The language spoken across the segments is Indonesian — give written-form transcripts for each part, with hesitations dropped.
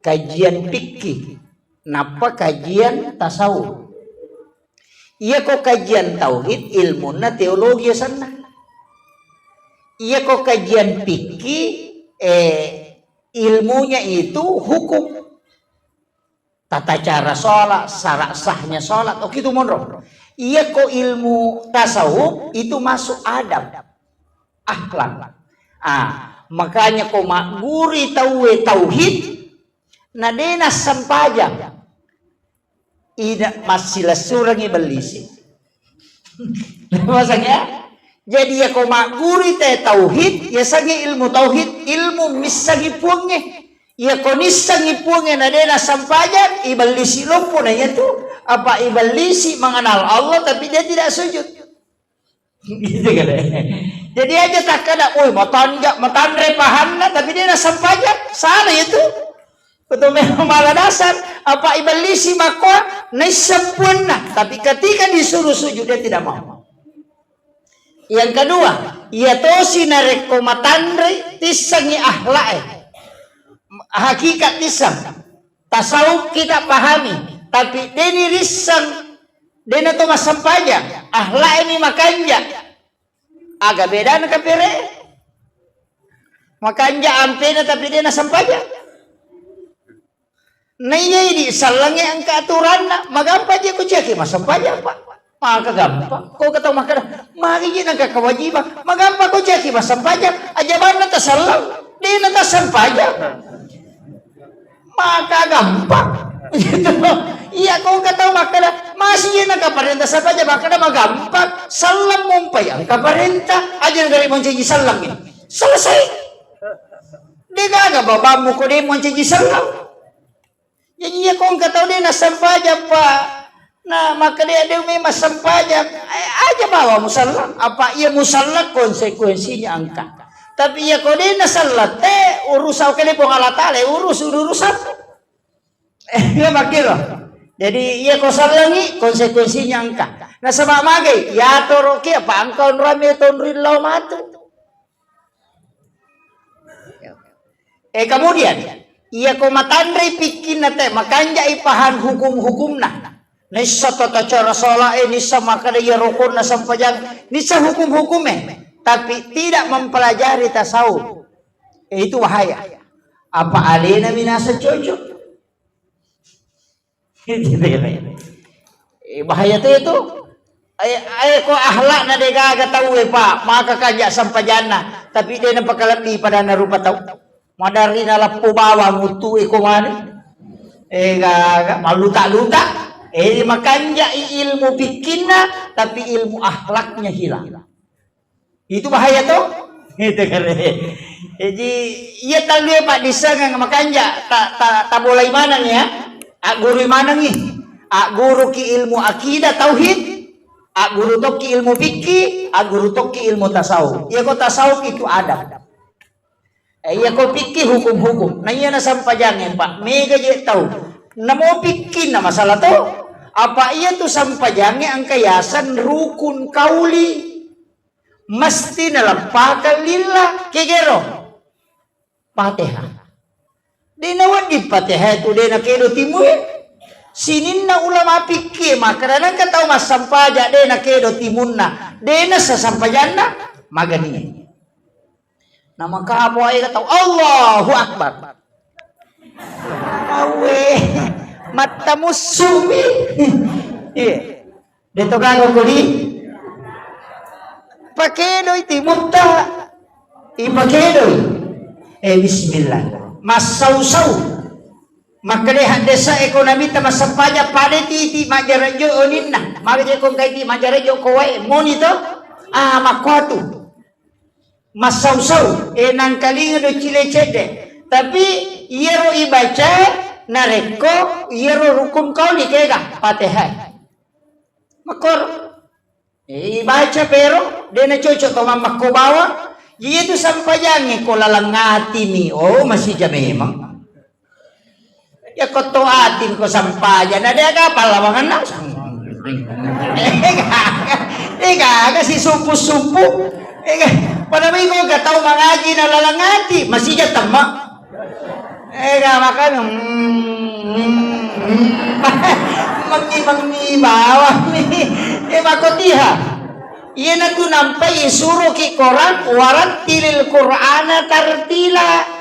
kajian fikih, napa kajian tasawuf. Iya kok kajian tauhid ilmuna teologi sana. Iya kok kajian fikih ilmunya itu hukum. Tata cara sholat, syarat sahnya sholat, oh gitu monro. Iya kok ilmu tasawuf itu masuk adab, akhlak. Makanya kok makguri tauhid, nadena sampaja. Ida masih surang iblis. Maksudnya, jadi ya kok makguri tauhid, ya sangi ilmu tauhid, ilmu misagi puangnya. Ya konisang ipunge na dena sampajan ibalisi lumpo na itu apa ibalisi mengenal Allah tapi dia tidak sujud. Gitu kan. Jadi aja tak kada matandre pahanna tapi dia na sampajan salah itu. Betul memang malah dasar apa ibalisi makwa na sempurna tapi ketika disuruh sujud dia tidak mau. Yang kedua, ia tosi na reko matandre tisangi ahlae. Hakikat lisan tasawuf kita pahami tapi deni risang dena to masampaja ahla ini makanja agak beda na kapire makanja ampena tapi dena sampaja naya di salange angka aturan na magampa je ko ceki masampaja pak maka gampang kau kata makana mari je nangka kewajiban magampa ko ceki masampaja ajaban na tasalang dena tasampaja maka gampang gitu. Iya kau kata makanya masih ya nakaparenta saja makanya magampang salam mumpai ang kaparenta aja dari monci salam ini selesai dia gak babamu ko dia monci salam jadi ya kau kata dia nasampaja pak nah maka dia memang sampaja aja bawa musallam apa ia musallak konsekuensinya angka tapi ya kau dia nasalat urusan kali pengalatale urusan ya makilo jadi iya kau salangi konsekuensinya angka nah sama magai ya toroki apa angkau rame tonrilau matu kemudian iya kau matandre pikin nate makanja ipahan hukum-hukumna nisa tata cara sholat nisa makanya ya rukun na sampajan nisa hukum-hukumnya tapi tidak mempelajari tasawuf itu bahaya apa alena minasa cocok bahaya itu kok ahlak na dega ga tahu pak maka kajak sampajana tapi dia na pakalapi pada na rupa tahu madari na lapo bawa mutu ko man ga maluta-luta makanya ilmu bikinna tapi ilmu akhlaknya hilang. Itu bahaya tuh. Itu kan. Jadi iya tangge Pak Disa nga makanja ta boleh mana nih ya? Guru mana nih? Guru ki ilmu akidah tauhid, guru tok ki ilmu fikih, guru tok ki ilmu tasawuf. Iya kok tasawuf itu adab. Iya kok fikih hukum-hukum. Nah iya na sampajangin Pak. Mega je tahu. Namo fikih na masalah tuh. Apa iya tuh sampajangnya ang kayasan rukun kauli. Mesti nalampakan lillah kegero Fatihah. Dinawan di Fatihah itu dena kedo timuin. Sinin na ulama pikir makanan kataw masampaja dena kedo timunna. Dena sasampajanna magani. Nama kamu ay kataw Allahu Akbar. Awe mata musumi. Iya. Dito gago ko di pakedoy timunta ipakedoy bismillah masausaw makadehan desa ekonomi ta masampanya pade titi majarajo oninna magaje kong kay ti majarajo ko way monito makwatu masausaw nang kalinga do chilecede tapi yero ibaca nareko yero rukun kauli kega Fatihah makor baca pero dia na cocok to mamak ko bawa itu sampajangi ko lalangati ni masih jam memang ya ko to atin ko sampajan ada kapal lawangan na ega si supu-supu ega pada may ko gataw mangaji na lalangati masih jatama Makan bawang nih. Makotiha. Iya na tu nampai suruh ki Quran warat tilil Qur'ana tartila.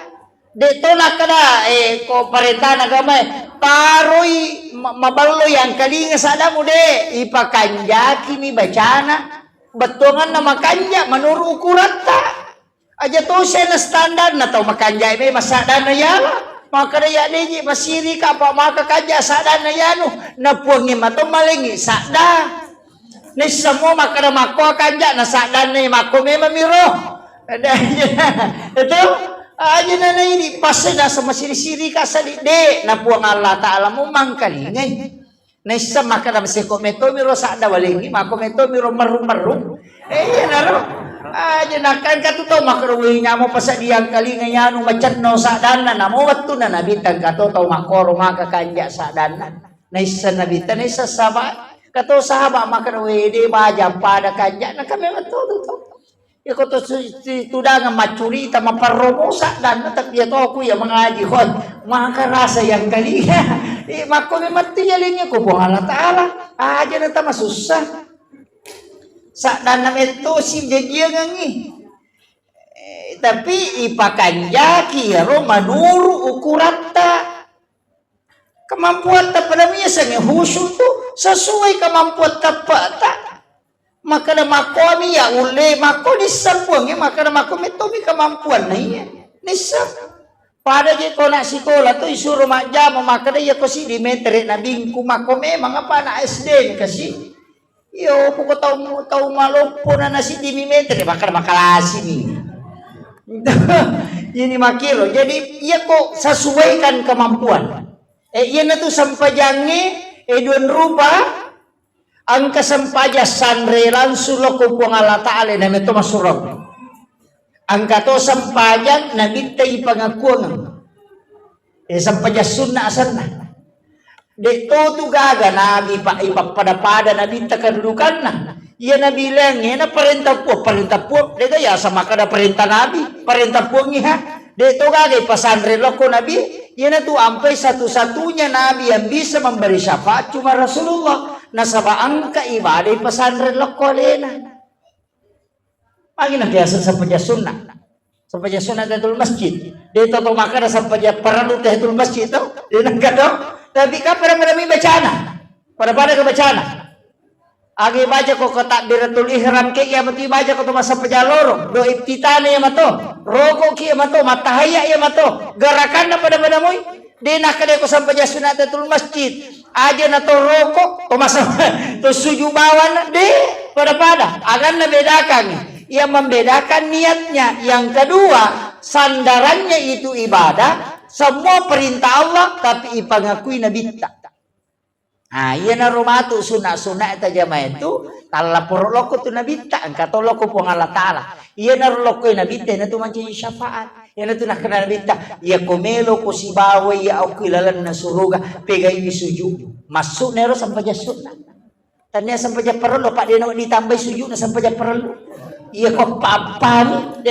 Dito na kada ko parenta agama paroi maballo yang kali ngasada mo de ipakanja kini bacana betongan na makanja menurut ukuran ta aja to siya na standar na to makanja may masada na yala maka ya deji masiri ka pa makakanja sada na yano na puangi mato malingi sada ni semua maka mako kanja na sada na mako may mamiro itu aja na ini pasti na sama siri-siri ka sa de na puang Allah Ta'ala mo mangkalingay na isa maka na masiko meto miro sada walingi mako meto miro marum-marum yan aro aja na kan katuto makaruwi nya mo pa sa diyang kalingay ano machanno sa dana na mo watto na nabitang katuto makoro makakanja sa dana na isa nabitan na isa saba kato sahaba makaruwi di baja pada kanja na kami matuto to iko to tudang macuri ta maparomo sa dana tak dia to ako ya mga jihon makarasa yang kalinga mako me matiyalin ko po Allah Ta'ala aja na ta masusah sa danam itu si dia ngangi tapi ipakanja kiro manuru ukurata kemampuan ta pada misalnya husu tu sesuai kemampuan ta pata maka na makomi ya ule mako disapuang maka na makomi to mi kemampuan na iya nisap pada je ko na sikola to isuro majam maka na ya ko si dimetre na bingku makomi mga pa na SD kasi yo poko tau malompo na nasi di mimetre bakal makalasi nih ini makiro jadi iya kok sesuaikan kemampuan iya na tu sampajange duan rupa ang kasampaja sanre lansu loko puang Allah Ta'ala na meto masurog ang kato sampajan na bitay pangakuang sampaja sunna asan na de todo gaga nabi pa ipapada nabi takadudukan na iya nabi lang na perintah po de kaya sama kada perintah nabi perintah po niya de to gaga pasandre loko nabi iya na tu ampai satu-satunya nabi yang bisa memberi syafaat cuma Rasulullah na sabaan ka ibadah pasandre loko lena pagi na biasa sampaja sunnah sampaja sunnah tahiyatul masjid de to maka na sampaja perlu tahiyatul masjid to de nagado tapi kapan marami bacana pada ke bacana agi baca ko takbiratul ihram ke ya mati baca ko masa pejaloro do ibtitane ya mato rogo ki ya mato matahaya ya mato gerakan na pada moy dina kade ko sampai sunatul masjid aja na to roko to masa to suju bawan de pada akan bedakan ia membedakan niatnya yang kedua sandarannya itu ibadah semua perintah Allah tapi ipangakui nabi tak. Ah iya na rumatu sunat eta jamaah itu talapor loko tu nabi tak angkato loko po Allah Ta'ala. Iya na loko nabi na tu mancing syafaat. Iya na tu nak kena nabi tak. Iya komelo ko si bawe ya au kilalan na suruga pegai sujud. Masuk nero sampai sunat. Tanya sampai perlu pak dia nak ditambah sujud na sampai perlu. Iya kok papan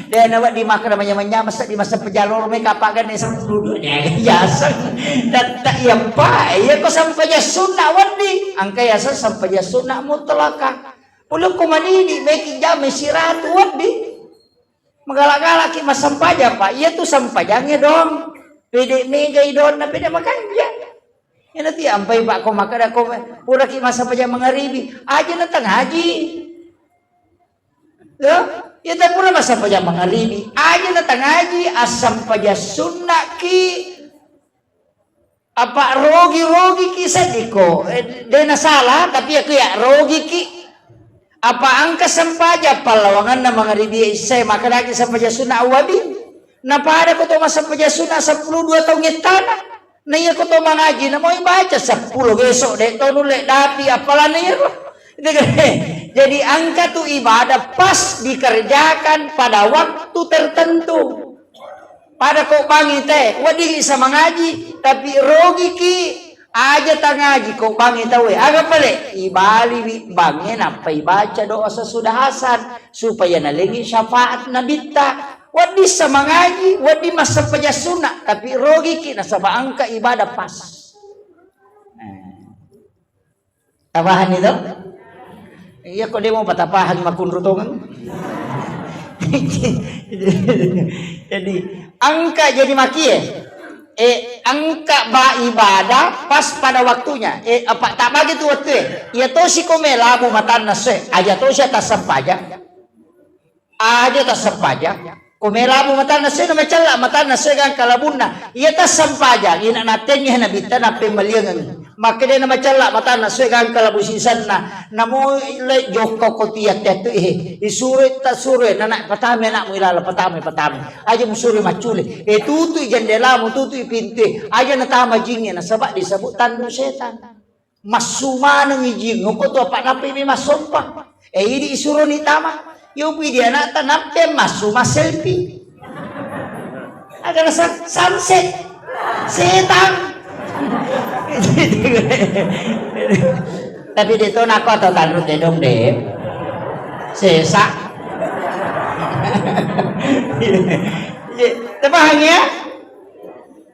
dia nawak di makan namanya masa di masa pejalur mereka pakai nih sama duduknya yasan dan tak iya pak iya kok sampai sunnah wadi angka yasan sampai sunnah mutlaka pulau kumani di making jam sirat wadi magalak-galak mas sampai pak iya tuh sampai jangan dong pede mega idon na pede makan ya nanti ampai pak kau makan aku pura ki masa sampai mengaribi aja nantang haji ya tak pura masa paja mangaribi aja datang haji asam paja sunnah ki apa rogi kisah diko dena salah tapi aku ya rogi ki apa angka sampaja palawangan na mangaribi isay maka lagi sampaja sunnah awabi na pada ko to masa paja sunnah 12 tahun ngitana na iya ko to mangaji na mo ibaca 10 besok de to nule dapi apalan iya ko jadi angka tu ibadah pas dikerjakan pada waktu tertentu. Pada kau bangi teh, wadi bisa mengaji, tapi rogi ki aja tak ngaji kau bangi tahu. Agak balik ibali bangi nampai baca doa sesudah hasan supaya nalengi syafaat nabi ta. Wadi sa mangaji, wadi masa pajasuna, tapi rogi ki nasa baangka ibadah pas. Tabahan itu? Iya kok dia mau patapahan makunrutungan. Jadi angka jadi maki angka ba ibadah pas pada waktunya. Apa tak bagi tu waktu ya to si komela bu matan nase aja to siya tasampaja. Aja tasampaja. Komela bu matan nase na macala matan nase kan kalabunna. Ya tasampaja ina natin ya nabita na pemaliangan. Makanya na macala matan nase kan kalabusisan na namo le joko ko tiyak tetu isurit ta surit na patame na mo ilala patame aja mo suri maculi tutu jendela mo tutu pintu aja na tama jingnya na sabak disabutan do setan masuma nang ijing ko to pa na pimi masompa idi isuro ni tama yupi dia na tanapte masuma selfie aga na sunset setan. Tapi dito nako atau tanrut dong deh sesa tepahnya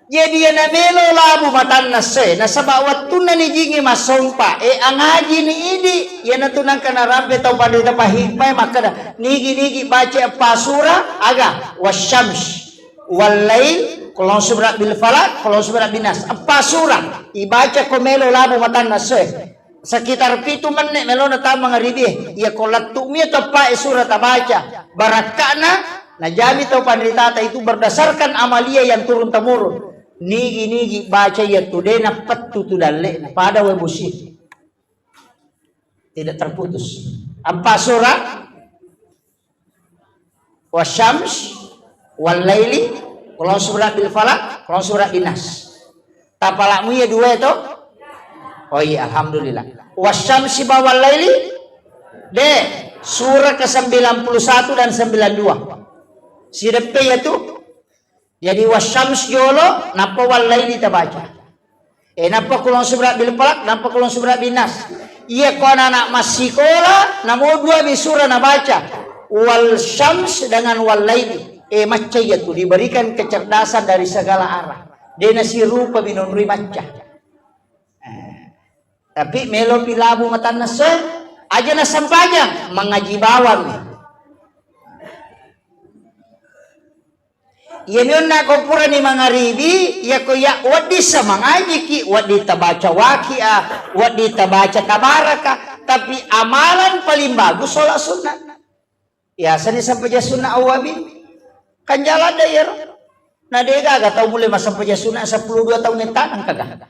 jadi na melo labu matan nase nasa bawat tunan ni jingi masompa ang haji ni idi yan natunan ka na rampe tau pada tapahigmay makada nigi baca pasura aga wasyams walail kalau surat bil falak kalau surat binas apa surat ibaca ko melo labu matan nase sekitar 7 menit melo na tama ngaribi ya kolat tumi pa surat baca barakana najami tau pandritata itu berdasarkan amalia yang turun temurun nigi baca ya tude na patu tudale pada we busi tidak terputus apa surat wasyams wal laili kalau surat bil falak kalau surat binas tapalakmu ya dua itu oh iya alhamdulillah wasyamsi wal laili de surah ke-91 dan 92 sirepe itu jadi wasyams jolo napa wal laili tabaca napa kulon surat bil falak napa kulon surat binas iya kau anak masih sekolah namo dua surah na baca wal syams dengan wal laili macca itu diberikan kecerdasan dari segala arah dia nasi rupa binunri macca tapi melo pilabu matan nase aja na sampajang mengaji bawang yan na kumpura ni mga ribi ya ko ya wadi sa mengaji ki wadi tabaca wakia wadi tabaca tabaraka tapi amalan paling bagus sholat sunnah ya sani sampai sunnah awabi kan jalan dayer na dia gaga tau mulai masa sampai sunnah 12 tahun yang tanang kagak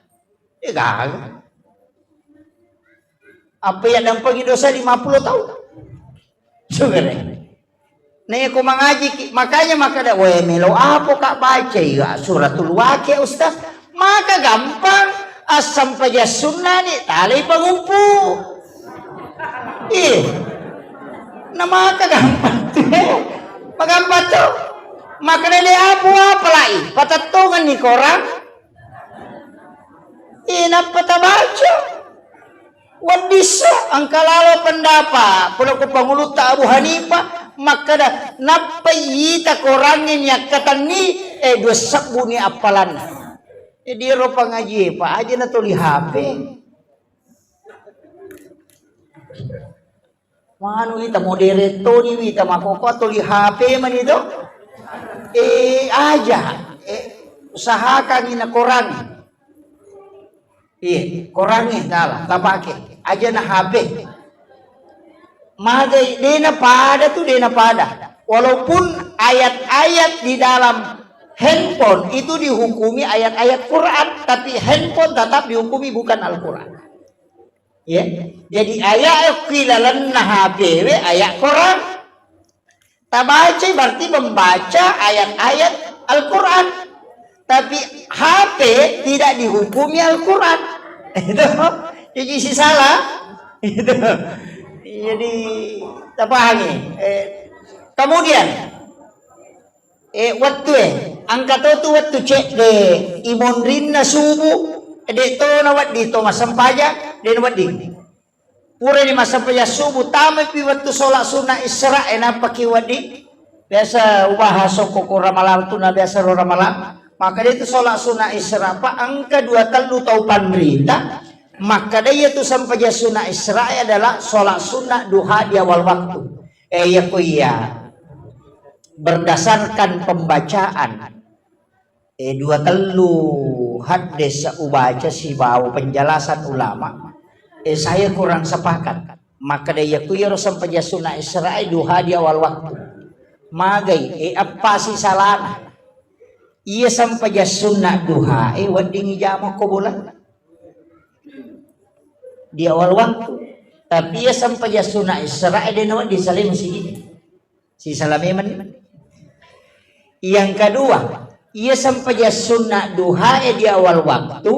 dia gaga apa yang dampang dosa 50 tahun sugar nih aku mengaji makanya maka ada weh melo apa kak baca ya suratul waqiah ustaz maka gampang asam paja sunnah nih tali pengumpu nah maka gampang magampang tuh maka dia apa lagi patatungan nih korang napa baca wadisa angkalala pendapat pulau pengulut Abu Hanifah maka dah napa yita korangin yak kata ni dua sabu ni apalan dia ropa ngaji pak aja na tuli HP manu ita moderator ni ita makoko tuli HP man itu aja usahakan ina korang korangin dalah tabake aja na HP maka dena pada walaupun ayat-ayat di dalam handphone itu dihukumi ayat-ayat Quran tapi handphone tetap dihukumi bukan Al-Quran ya jadi ayat kilalan HP ayat Quran tabaca berarti membaca ayat-ayat Al-Quran tapi HP tidak dihukumi Al-Quran itu jadi si salah itu jadi tapahani kemudian waktu angkat tu waktu cek de imondrin na subuh de to na wat dito masampaja de wat di pura ni masampaja subuh tama pi waktu solat sunnah isra na pakiwadi biasa ubahasok ko ramalang tu na biasa ro ramalang. Maka dia itu sholat sunnah Isra pak angka 23 tau panrita. Maka dia itu sampai sunnah Isra adalah sholat sunnah duha di awal waktu. Ya ko iya. Berdasarkan pembacaan 23 hadis ubaca si bau penjelasan ulama. Saya kurang sepakat. Maka dia ku ya sampai sunnah Isra duha di awal waktu. Magai apa sih salahnya? Iya sampai sunnah duha wadingi jamak ko bulan di awal waktu. Tapi ia sampai sunnah Isra nawa di salim si salameman. Yang kedua, ia sampai sunnah duha di awal waktu.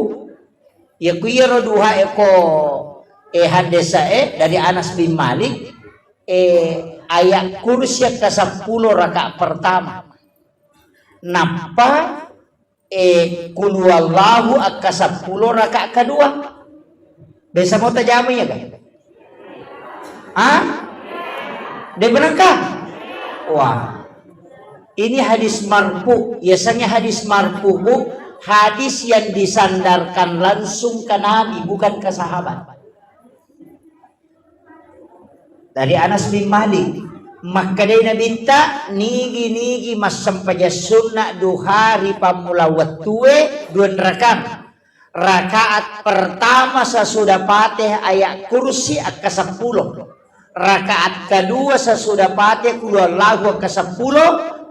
Ya kuyero duha ko hadisa dari Anas bin Malik ayat kursi ke-10 rakaat pertama. Napa kul wallahu ke-10 rakaat kedua. Bisa mau tajamu ya kan? Dia benarkah? Wah. Ini hadis marfu. Biasanya hadis marfu hadis yang disandarkan langsung ke Nabi, bukan ke sahabat. Dari Anas bin Malik. Maka dia minta nigi mas sampai sunnah duhari pamula watue 2 rakaat pertama sesudah Fatihah ayat kursi ke-10. Rakaat kedua sesudah Fatihah kul wallahu ke-10.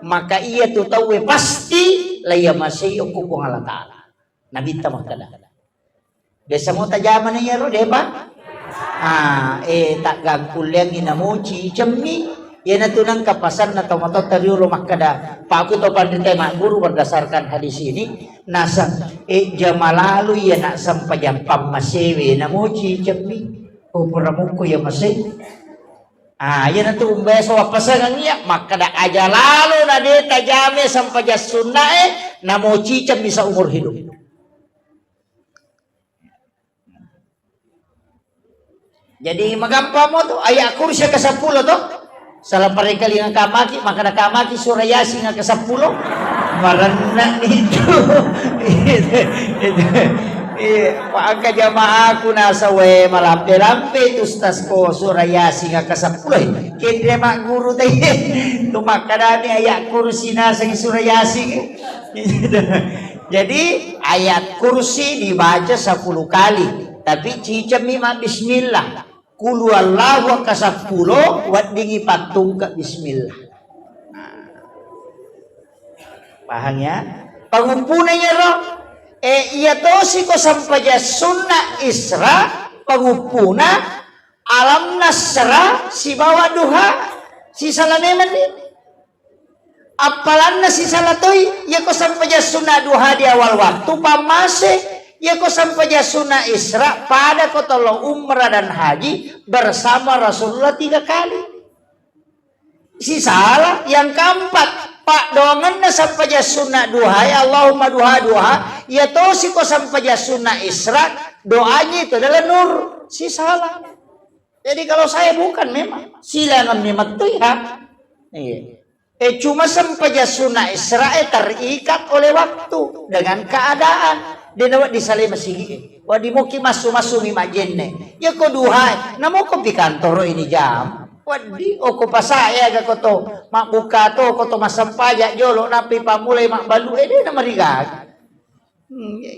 Maka ia tu tahu pasti laya masih ukupung Allah Ta'ala. Nabi tamah kada. Biasa mo tajaman niya ro, di ba? Tak gangkul yang inamuci cemni. Yan na tunang kapasan na tomato tariyo rumah kada. Paku to panditay guru berdasarkan hadis ini. Nasa jamalalu yan na sampayang pamasewe namuci cemni. Puramuko ya masih. Yan na itong beso wapasangan niya. Makada aja lalu na di tajame sampai sunnah namuci cemni sa umur hidup. Jadi magampang mo to ayat kursi ke-10 to. Salah paling kali nga kamaki, maka nakamaki surah Yasin nga ke-10. Marana itu. Pagka jamaah ko nasa malampe-lampe tustas ko surah Yasin nga ke-10. Kaya mak guru tayo. Tumakadani ayat kursi nasa surah Yasin. Jadi ayat kursi dibaca 10 kali. Tapi cicam mima bismillah. Kul wallahu ke-10 wadingi patung ke bismillah. Paham ya? Pangumpunanya roh. Iya to si ko sampai sunnah Isra pangumpuna alam nasra si bawa duha si salameman ni. Apalan na si salatoy ya ko sampai sunnah duha di awal waktu pamase. Ya ko sampai sunnah Isra pada ko tolong umrah dan haji bersama Rasulullah 3 kali. Si salah yang keempat pak doangan na sampai sunnah duha ya Allahumma duha ya to si ko sampai sunnah Isra doanya itu adalah nur. Si salah. Jadi kalau saya bukan memang silangan memang tuh ya. Cuma sampai sunnah Isra terikat oleh waktu dengan keadaan. Dia nawat disalih masigi. Wadi mo ki masu mi majenne. Ya ko duha. Namo ko pi kantor ini jam. Wadi o ko pasaya ga ko to. Mak buka to ko to masampaja jolo napi pamulay mak balu dia na marigag.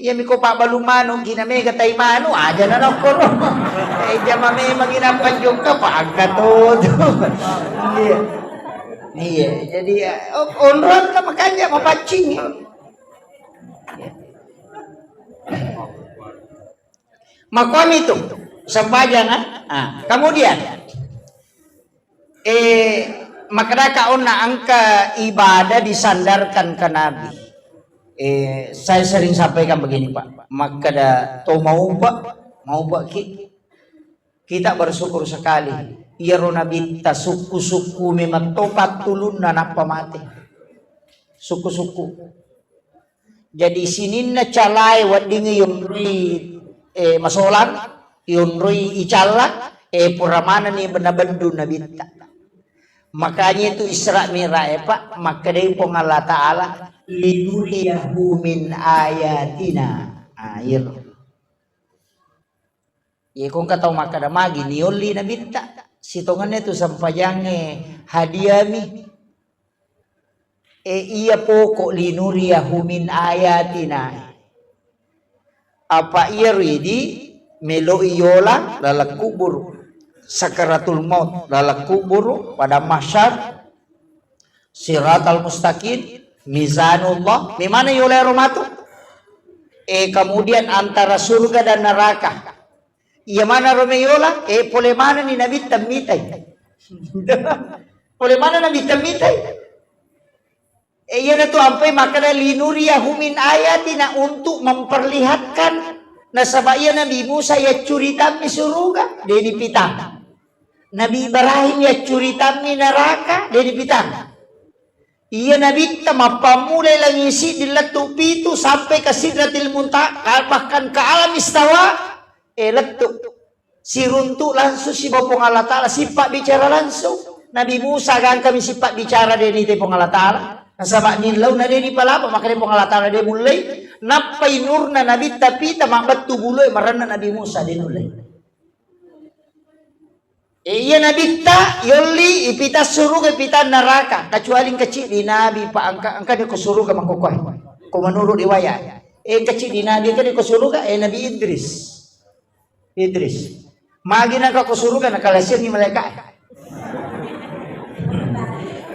Ya mi ko pa balu mano giname ga tay mano aja na ko ro. Jama me maginapan jung ka pa agka to. Iya, jadi onron ka makanya mapancing. Makom itu sempajan kemudian maka kauna angka ibadah disandarkan ke Nabi. Saya sering sampaikan begini Pak, maka to mau Pak kita bersyukur sekali. Ya Nabi ta suku-suku memang topat tulun na napamati. Suku-suku. Jadi sinin na calay wadingi yung masolan yun roy icala puramana ni benabandu na binta Makanya itu Isra Mi'raj Pak, maka dari Allah Ta'ala linuriyahu min ayatina. Air. Ya kung kataw makada magi nioli na binta. Sitongan itu sampayange hadiami. Iya poko linuriyahu min ayatina. Apa iya ridi melo iyola lalak kubur. Sakaratul maut lalak kubur pada mahsyar. Siratal mustaqim mizanullah. Di mana yola romatu? Kemudian antara surga dan neraka. Iya mana romeyola? Pole mana ni Nabi tamitay? Pole mana Nabi tamitay? Iya na to ampay makana linuriyahu min ayatina untuk memperlihatkan nasabaya Nabi Musa ya curitam ni suruga dedi pitang. Nabi Ibrahim ya curitam ni neraka dedi pitang. Iya Nabi mapamulay lang isi dilatu pitu sampai ke Sidratil Muntaha bahkan ke alam istawa. Letuk si runtuk langsung si Bapong Allah Ta'ala sifat bicara langsung. Nabi Musa kan kami sifat bicara dari Tepong Allah Ta'ala. Nasabak nilaw na dari palapa maka Tepong Allah Ta'ala dia mulai napay nur na Nabi tapi tamak batu buloy marana Nabi Musa dia mulai. Iya Nabi ta yoli ipita suruh ipita neraka kecuali kecil di Nabi pak angka dia kesuruh ke mangkokoy. Ko menurut riwayat. Kecil di Nabi kan dia kesuruh ke Nabi Idris. Magi na ka kusurugan nakalasyan ni malaikat.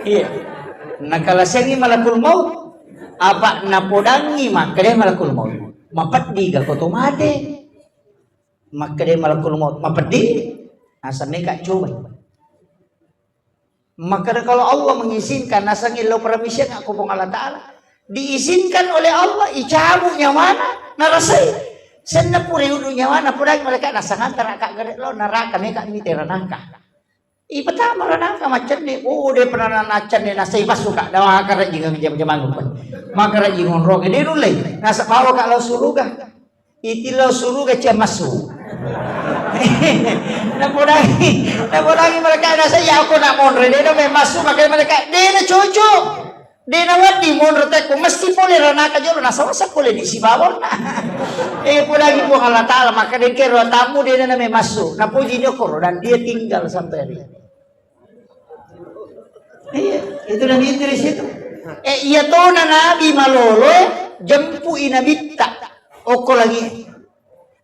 Iya. Nakalasyan ni malakul maut. Apa napodangi makade malakul maut. Mapadi ka ko tumade. Makade malakul maut mapadi. Asa meka coba. Maka kalau Allah mengizinkan nasang ilaw permission aku pong Allah Ta'ala diizinkan oleh Allah icabu nyawana narasay. Sen na puri udu nyawa na pura mereka nasangan teraka gede lo neraka mereka ini teranangka. Pertama ranangka macam ni dia pernah nacan ni nasai masuka dah makara jingan jam-jaman pun. Makara jingon roge dia nulai. Nasa bawa kalau suruga. Itilaw suruga cia masuk. Napodangi mereka nasa ya aku nak monre dia na masuk makanya mereka dia na cucu. Dia nawat di monrote ko mesti boleh ranaka jolo nasa boleh di si bawon na. Lagi po Allah Ta'ala maka dia kira tamu dia na may masuk. Napuji dia koro dan dia tinggal sampai hari. Itu Nabi Idris itu. Iya to na Nabi malolo jampu inabitta. Oko lagi.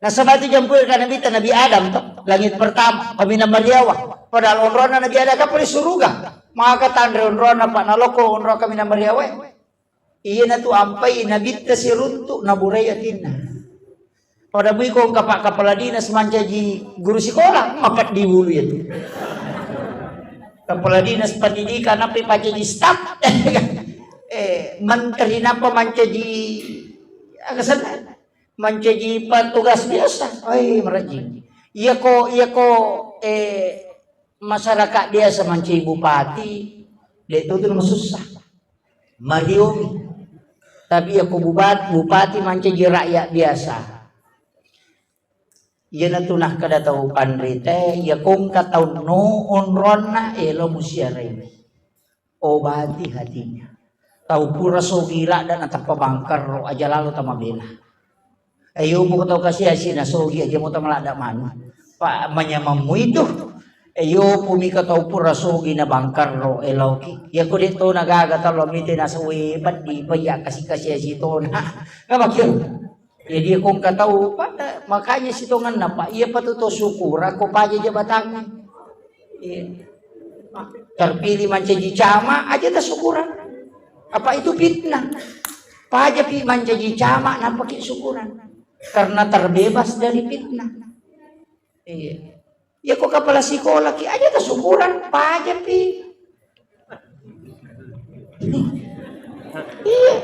Nasabati jampu ka Nabi Adam to. Langit pertama kami na Mariawa. Padahal onrona Nabi Adam ka puli suruga. Maka tandre onrona pa naloko onro kami na Mariawa. Iya na to ampay inabitta si runtuk na burayatin na. Pada bui ko kepala dinas manca di guru sekolah mapat di bulu itu. Kepala dinas pendidikan apa pakai di staf. Menteri napa manca di agasan manca di petugas biasa. Ai merajing. Iya ko masyarakat dia semanci bupati dia itu susah Mariomi tapi aku bupati manci rakyat biasa ia natunah kada tahu pandrite ya kong katau no onrona elo musiare obati hatinya tahu pura so gila dan atap pabangkar ro aja lalu tamabela ayo mo kataw kasi asina sogi aja mo tamalada man pa manyamamu itu ayo pumi kataw pura sogi na bangkar ro elawki ya ko dito nagagatalo mite nasa uibat di paya kasi asito na kamakyo ya dia kong kataw pada makanya sitongan na pa iya patuto syukur ako pa aja jabatan terpilih mancaji cama aja ta syukuran apa itu fitnah pa aja mancaji cama nampaknya syukuran karena terbebas dari fitnah ya kok kepala sekolah ki aja ta syukuran pa aja iya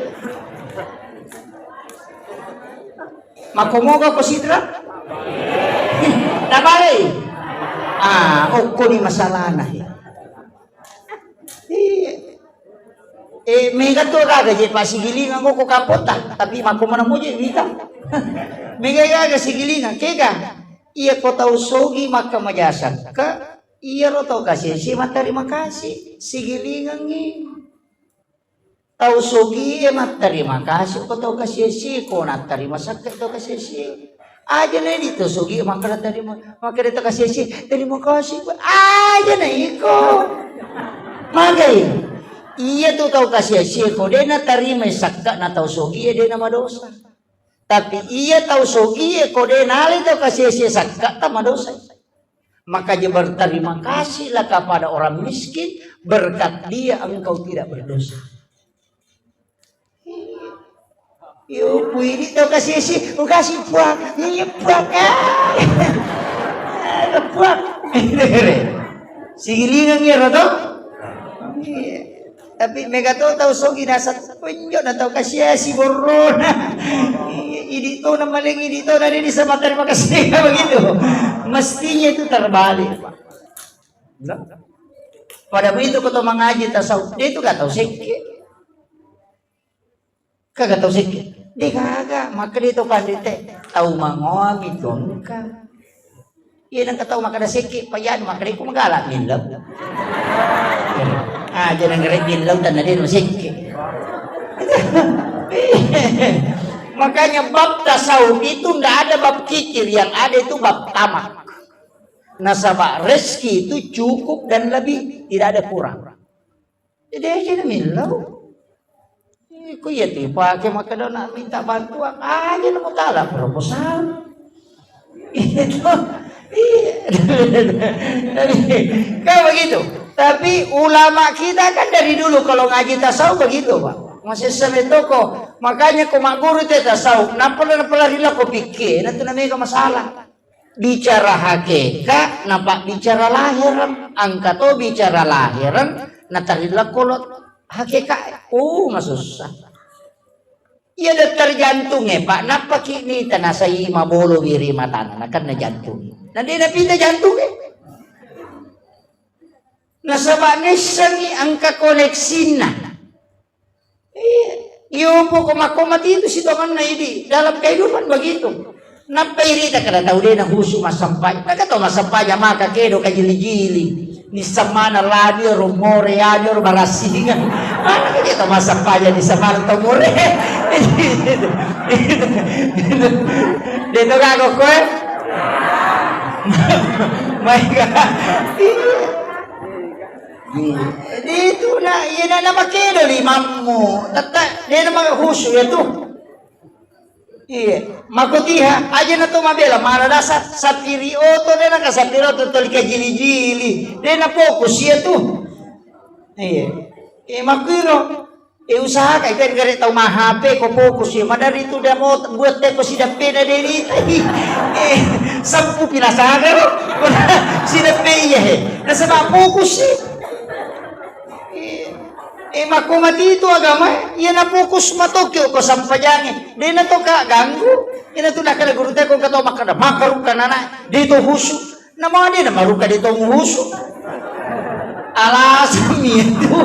makomoga ko sidra nabali okko ni masalah na mega to raga je pasigilingan ko kapota tapi makomana mo je wita mega gaga sigilingan kega iya ko tau sogi maka majasan ka Iya ro tau kasih si terima kasih sigilingan ni. Tahu sogi emat terima kasih ko tau kasih si ko na terima sakit tau kasih si. Aja na dito sogi maka terima maka dito kasih si terima kasih aja na iko. Magay. Iya tuh tau kasih si ko de na terima sakit na tau sogi de na madosa. Tapi iya tahu sogi ko de nali tau kasih si sakit ta madosa. Maka dia berterima kasihlah kepada orang miskin, berkat dia engkau tidak berdosa. Yo, ini tau kasih si, kasih puak, ini puak, puak. Sigilingan ya roto. Tapi mega tahu sogi nasa penjot na tahu kasih si borona. Ini to na maling ini to na din sa terima kasih begitu. Mestinya itu terbalik, Pak. Pada begitu kau mengaji tasawuf, dia itu gak tahu sikit. Kagak tahu sikit. Dia kagak, maka dia itu pandite tahu mangomi dongka. Iya nang katahu maka ada sikit payan maka dia ku magalak nilaw. Jangan ngerik nilaw dan dia sikit. Makanya bab tasawuf itu ndak ada bab kikir, yang ada itu bab tamak. Nasabah rezeki itu cukup dan lebih, tidak ada kurang. Jadi aja milau. Ku ya tuh pakai maka nak minta bantuan aja nama taala proposal. Itu kan begitu. Tapi ulama kita kan dari dulu kalau ngaji tasawuf begitu, Pak. Masih sampai toko, makanya ko maguru te tasawuf, napala rila ko pikir, nanti namanya masalah. Bicara hakikat, nampak bicara lahiran, angka to bicara lahiran, natarila kolot hakikat. Masusah. Iya dokter jantung Pak, napa kini tanah saya mabolo wiri matana, kan na jantung. Nanti napinda jantung Nasabane sangi angka koneksina. Iyo po kumakomati itu si Tuhan na ini dalam kehidupan begitu. Napairita kada tahu dia na husu masampay. Nagkataw masampay maka kedo kajili-jili. Ni samana lani rumore anyo barasingan. Ano kita masampay ni samana tumore. Dito gago ko My God. Dito na, yan na makido limamu. Tata, dia na maghusu ito. Iya, makutiha aja na to mabela marada sa pirioto dia na sa pirioto tol ka jili-jili. Dia na fokus ya to. Iya. Makiro usaha kay kan gari taw mahape ko fokus ya. Madari to da mo buat te ko sida pena diri. Sampu pinasaga ro. Sida pe ya he. Nasa ba fokus makumati itu agama, iya na fokus matokyo ko sampajangin. Di na to ka ganggu. Ina to nakala guru te ko kato makada makaru kanana dito husu. Na mga di na maruka dito husu. Alasan itu.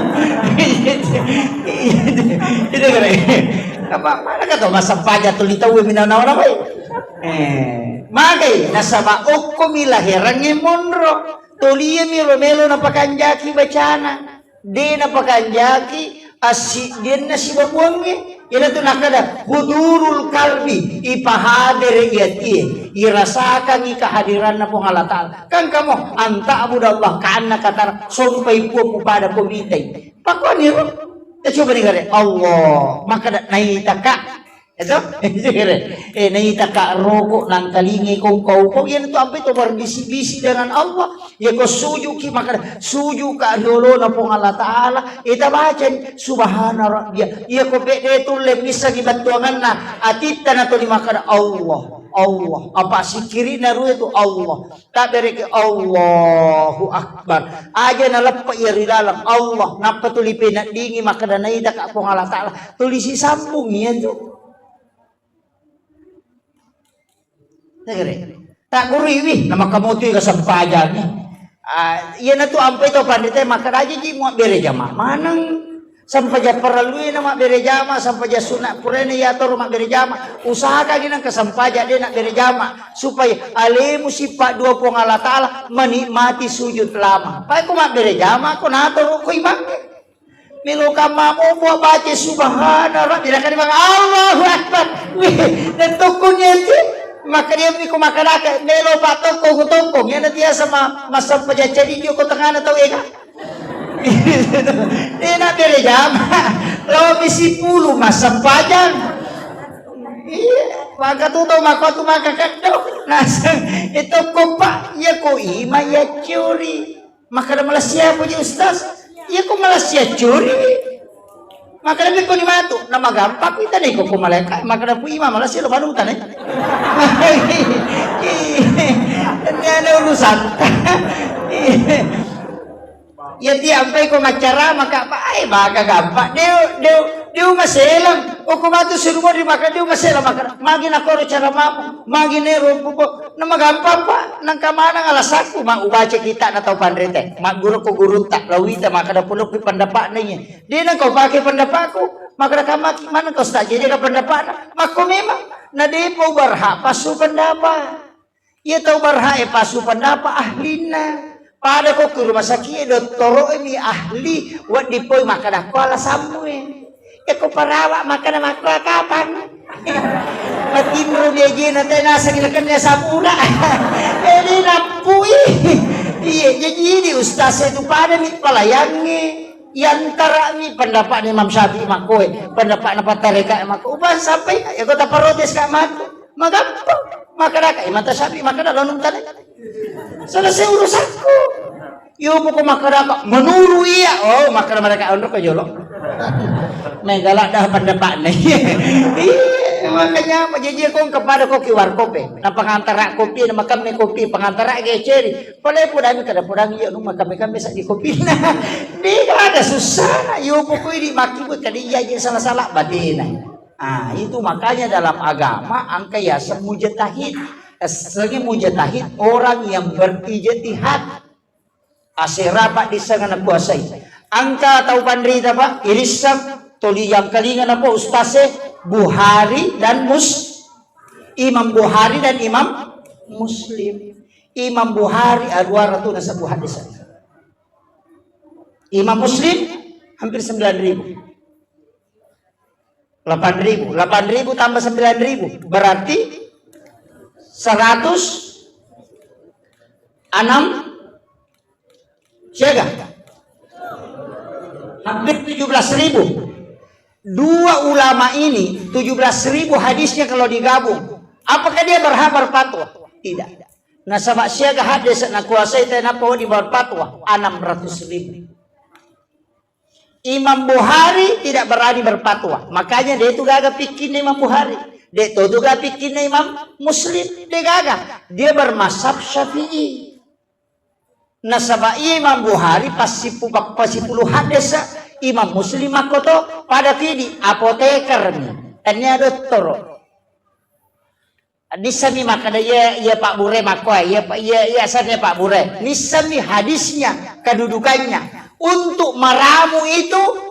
Itu kare. Apa mana kato masampaja to litaw minaw na bay. Magay nasaba okko milahiran ni monro. Tuliye mi romelo na pakanjaki bacana. Di na pakanjaki din na si babuangge ina to nakada hudurul kalbi ipahadir yati irasakan kehadiran na pong Allah kan kamu anta abudallah kana katar sumpay po pada pumitay pakon ni coba ni Allah maka naitaka ito naitaka rokok nang kalingi kong kau yan ito ampe to berbisi-bisi dengan Allah ya ko suju ki maka suju ka dolo na pong Allah Ta'ala ita baca subhana rabbiya ya ko pede to lemisa gibantuangan na atita na to maka Allah apa sikiri na ru itu Allah tak dari ke Allahu akbar aja na lappa ya ridalam Allah napa tulipe na dingi maka na naitaka pong Allah Ta'ala tulisi sambung yan to. Tak guriwi nama kamu tu kesempajan ni. Ia na tu ampai tu pandai maka aja ji muat bere jama. Manang Sampaja peralui na mak berejama, sampaja sunat purene ya toro mak berejama. Usahakan ginang kesampaja dia nak berejama supaya alemu sifat dua pong Allah Ta'ala menikmati sujud lama. Pai ko mak berejama ko na toro ko imam. Milo kamamu buat baca subhanallah tidak kan bang Allahu Akbar. Dan tokonya itu maka dia ko makaraka melo pak toko ya nanti sama masa pajacari dia ko tengah atau ega. Dia nak berejama lawan misi puluh masa pajang maka tu maka tu maka kado nasang itu kopak ya ko ima ya curi maka malah siapa je ustaz ya ko malah siapa curi maka lebih ko ni matu nama gampang kita ni ko malaikat maka dah pu ima malah siapa banutan ini ada urusan ya sampai ko macara maka ay maka gampang dia maselang o ko matu suruh di maka dia maselang maka magi na ko cara mamu magi nero pupo na magampang pa nang kamana ng alasak ko ubace kita na tau pandrete mak guru ko guru tak lawita maka da pulok ki pandapat na niya di na ko pakai pandapat ko maka da kamak man ko sta jadi ka pandapat na mako memang na di po barha pasu pandapat ya tau barha pasu pandapat ahlina pada ko ke rumah sakit doktoro ini ahli wat dipoy maka dah kuala samue ko parawa maka dah maka kapan matimro dia je nanti nasa gilakan dia samura ini napui iya jadi ini ustaz itu pada mit palayangi yang antara ni pendapat Imam Syafi'i makoy pendapat napa tarekat makoy ubah sampai ya kota parotes kak matu magampang maka dah kak Imam Syafi'i maka dah lonong tadi selesai urusanku yo ko makaraka menuru iya oh makara mereka ondok ke jolok mengalak dah pendapat nih makanya majiji ko kepada kopi warkope na pangantara kopi na makame kopi pangantara geceri pala po dami kada po dami yo makame sa di kopi na di ada susah yo po ko di makibut kadi iya salah-salah batina itu makanya dalam agama angka ya semujatahid segi mujatahid orang yang berijtihad asirapat di sana kuasai angka tahu pandrita pak irisam toli yang kalingan apa ustase Bukhari dan Imam Bukhari dan Imam Muslim Imam Bukhari adwara tu nasa buah hadis Imam Muslim hampir 9.000 8.000 tambah 9.000 berarti 106 siaga hampir 17.000 dua ulama ini 17.000 hadisnya kalau digabung apakah dia berhak berfatwa tidak nah sama siaga hadis nak kuasai tanah pohon di berfatwa 600.000 Imam Bukhari tidak berani berfatwa makanya dia itu gagah bikin Imam Bukhari dia itu juga bikin Imam Muslim dia gagah dia bermazhab Syafi'i nasaba Imam Bukhari pasipuluh hadis Imam Muslim makoto pada kini apoteker ni tanya doktor nisami makada ya Pak Bure makoy ya asalnya Pak Bure nisami hadisnya kedudukannya untuk meramu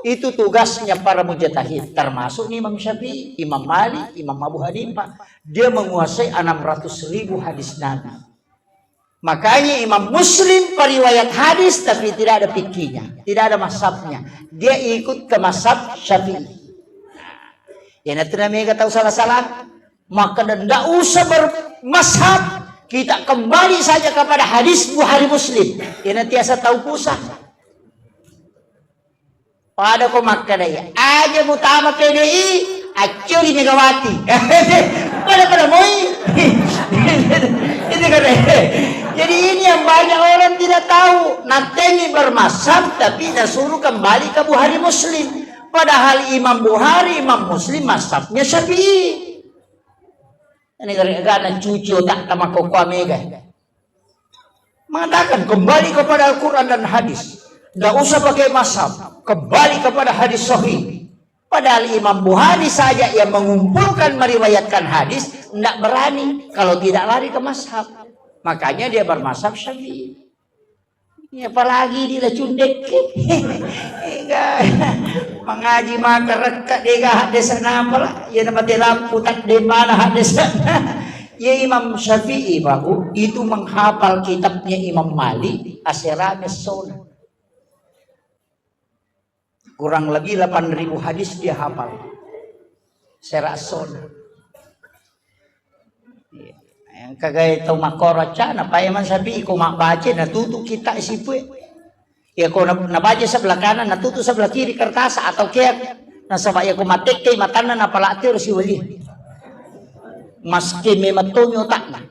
itu tugasnya para mujtahid termasuk Imam Syafi'i Imam Malik Imam Abu Hanifah dia menguasai 600.000 hadis Nabi. Makanya Imam Muslim periwayat hadis tapi tidak ada fikihnya, tidak ada mazhabnya. Dia ikut ke mazhab Syafi'i. Ya nanti namanya tahu salah-salah, maka tidak usah bermazhab. Kita kembali saja kepada hadis Bukhari Muslim. Ya nanti asa tahu pusat. Pada kau makan ya. Aja mutama PDI, acuri Megawati. Pada moi. Itu kan. Jadi ini yang banyak orang tidak tahu. Nanti ini bermazhab tapi disuruh kembali ke Bukhari Muslim. Padahal Imam Bukhari, Imam Muslim mazhabnya Syafi'i. Ini gara-gara cucu tak sama koko mega. Mengatakan kembali kepada Al-Quran dan hadis. Tidak usah pakai mazhab. Kembali kepada hadis sahih. Padahal Imam Bukhari saja yang mengumpulkan meriwayatkan hadis tidak berani kalau tidak lari ke mazhab. Makanya dia bermazhab Syafi'i. Apalagi dia cundek. Mengaji maka rekat dia hadis sana pala. Ya mati lampu tak di mana hadis sana. Ya Imam Syafi'i bahu itu menghafal kitabnya Imam Malik Asy-Syiramis Sunnah. Kurang lebih 8.000 hadis dia hafal. Syiramis Sunnah. Yang kagaya itu makoraca na pa Imam Syafi'i ko mabaca na tutu kita isipwe. Ya ko nabaca sebelah kanan natutu sebelah kiri kertas atau kaya nasabaya ko matik kay matana na palatir si wali. Maski may matumi utak na.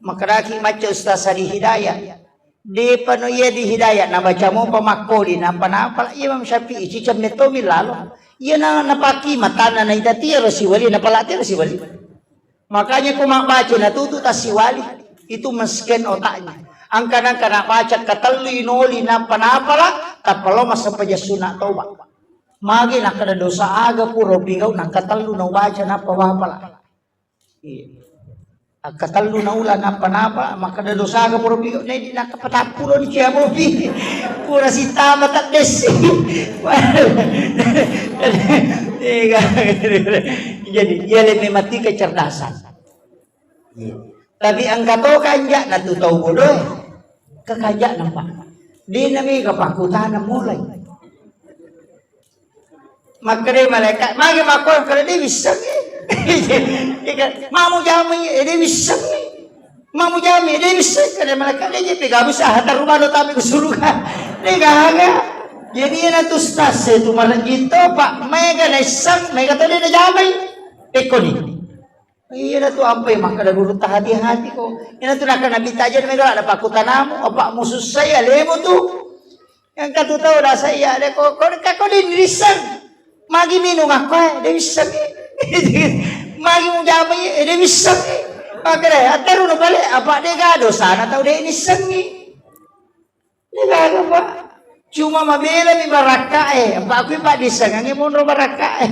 Makaraki maca Ustaz Sari Hidayat. Di panuya di Hidayat na baca mo pamakoli na panapala Imam Syafi'i cicam metumi lalo. Iya na napaki matana na itatir si wali na palatir si wali. Makanya ko mabaca natutu tas si wali itu mesken otaknya. Ang kanang baca katalo inoli na panapala tapalo masapaja sunat tauba. Magi na kada dosa aga puro bigaw na katalo na baca na pawapala. Ang katalo na ula na panapala makada dosa aga puro bigaw na di nakapatapulo ni siya mo bi. Pura si tama tak desi. Jadi dia lebih mati kecerdasan. Tapi ang kato kanja natutaw bodoh. Kakajak nampak. Di nami kapakutan na mulai. Makre malaikat magi makon kada di bisang. Mamu jami di bisang. Mamu jami di bisang kada malaikat di pegabus hatar rumah do tami kusurugan. Di gaga. Jadi na tu stas itu malah gitu Pak. Mega na isang mega tadi na jami. Ekoni. Iya na tu ampai maka da dulu hati-hati ko. Ina tu nak nabita aja mega ada pakutanamu opak musuh saya lemo tu. Yang katu tahu dah saya ada ko di nisan. Magi minum aku de nisan. Magi mu jami de nisan. Agak ateru no balik apa de gado sana tahu de nisan ni. De gado Pak. Cuma mabela mi baraka apa aku Pak disan ngi mun ro baraka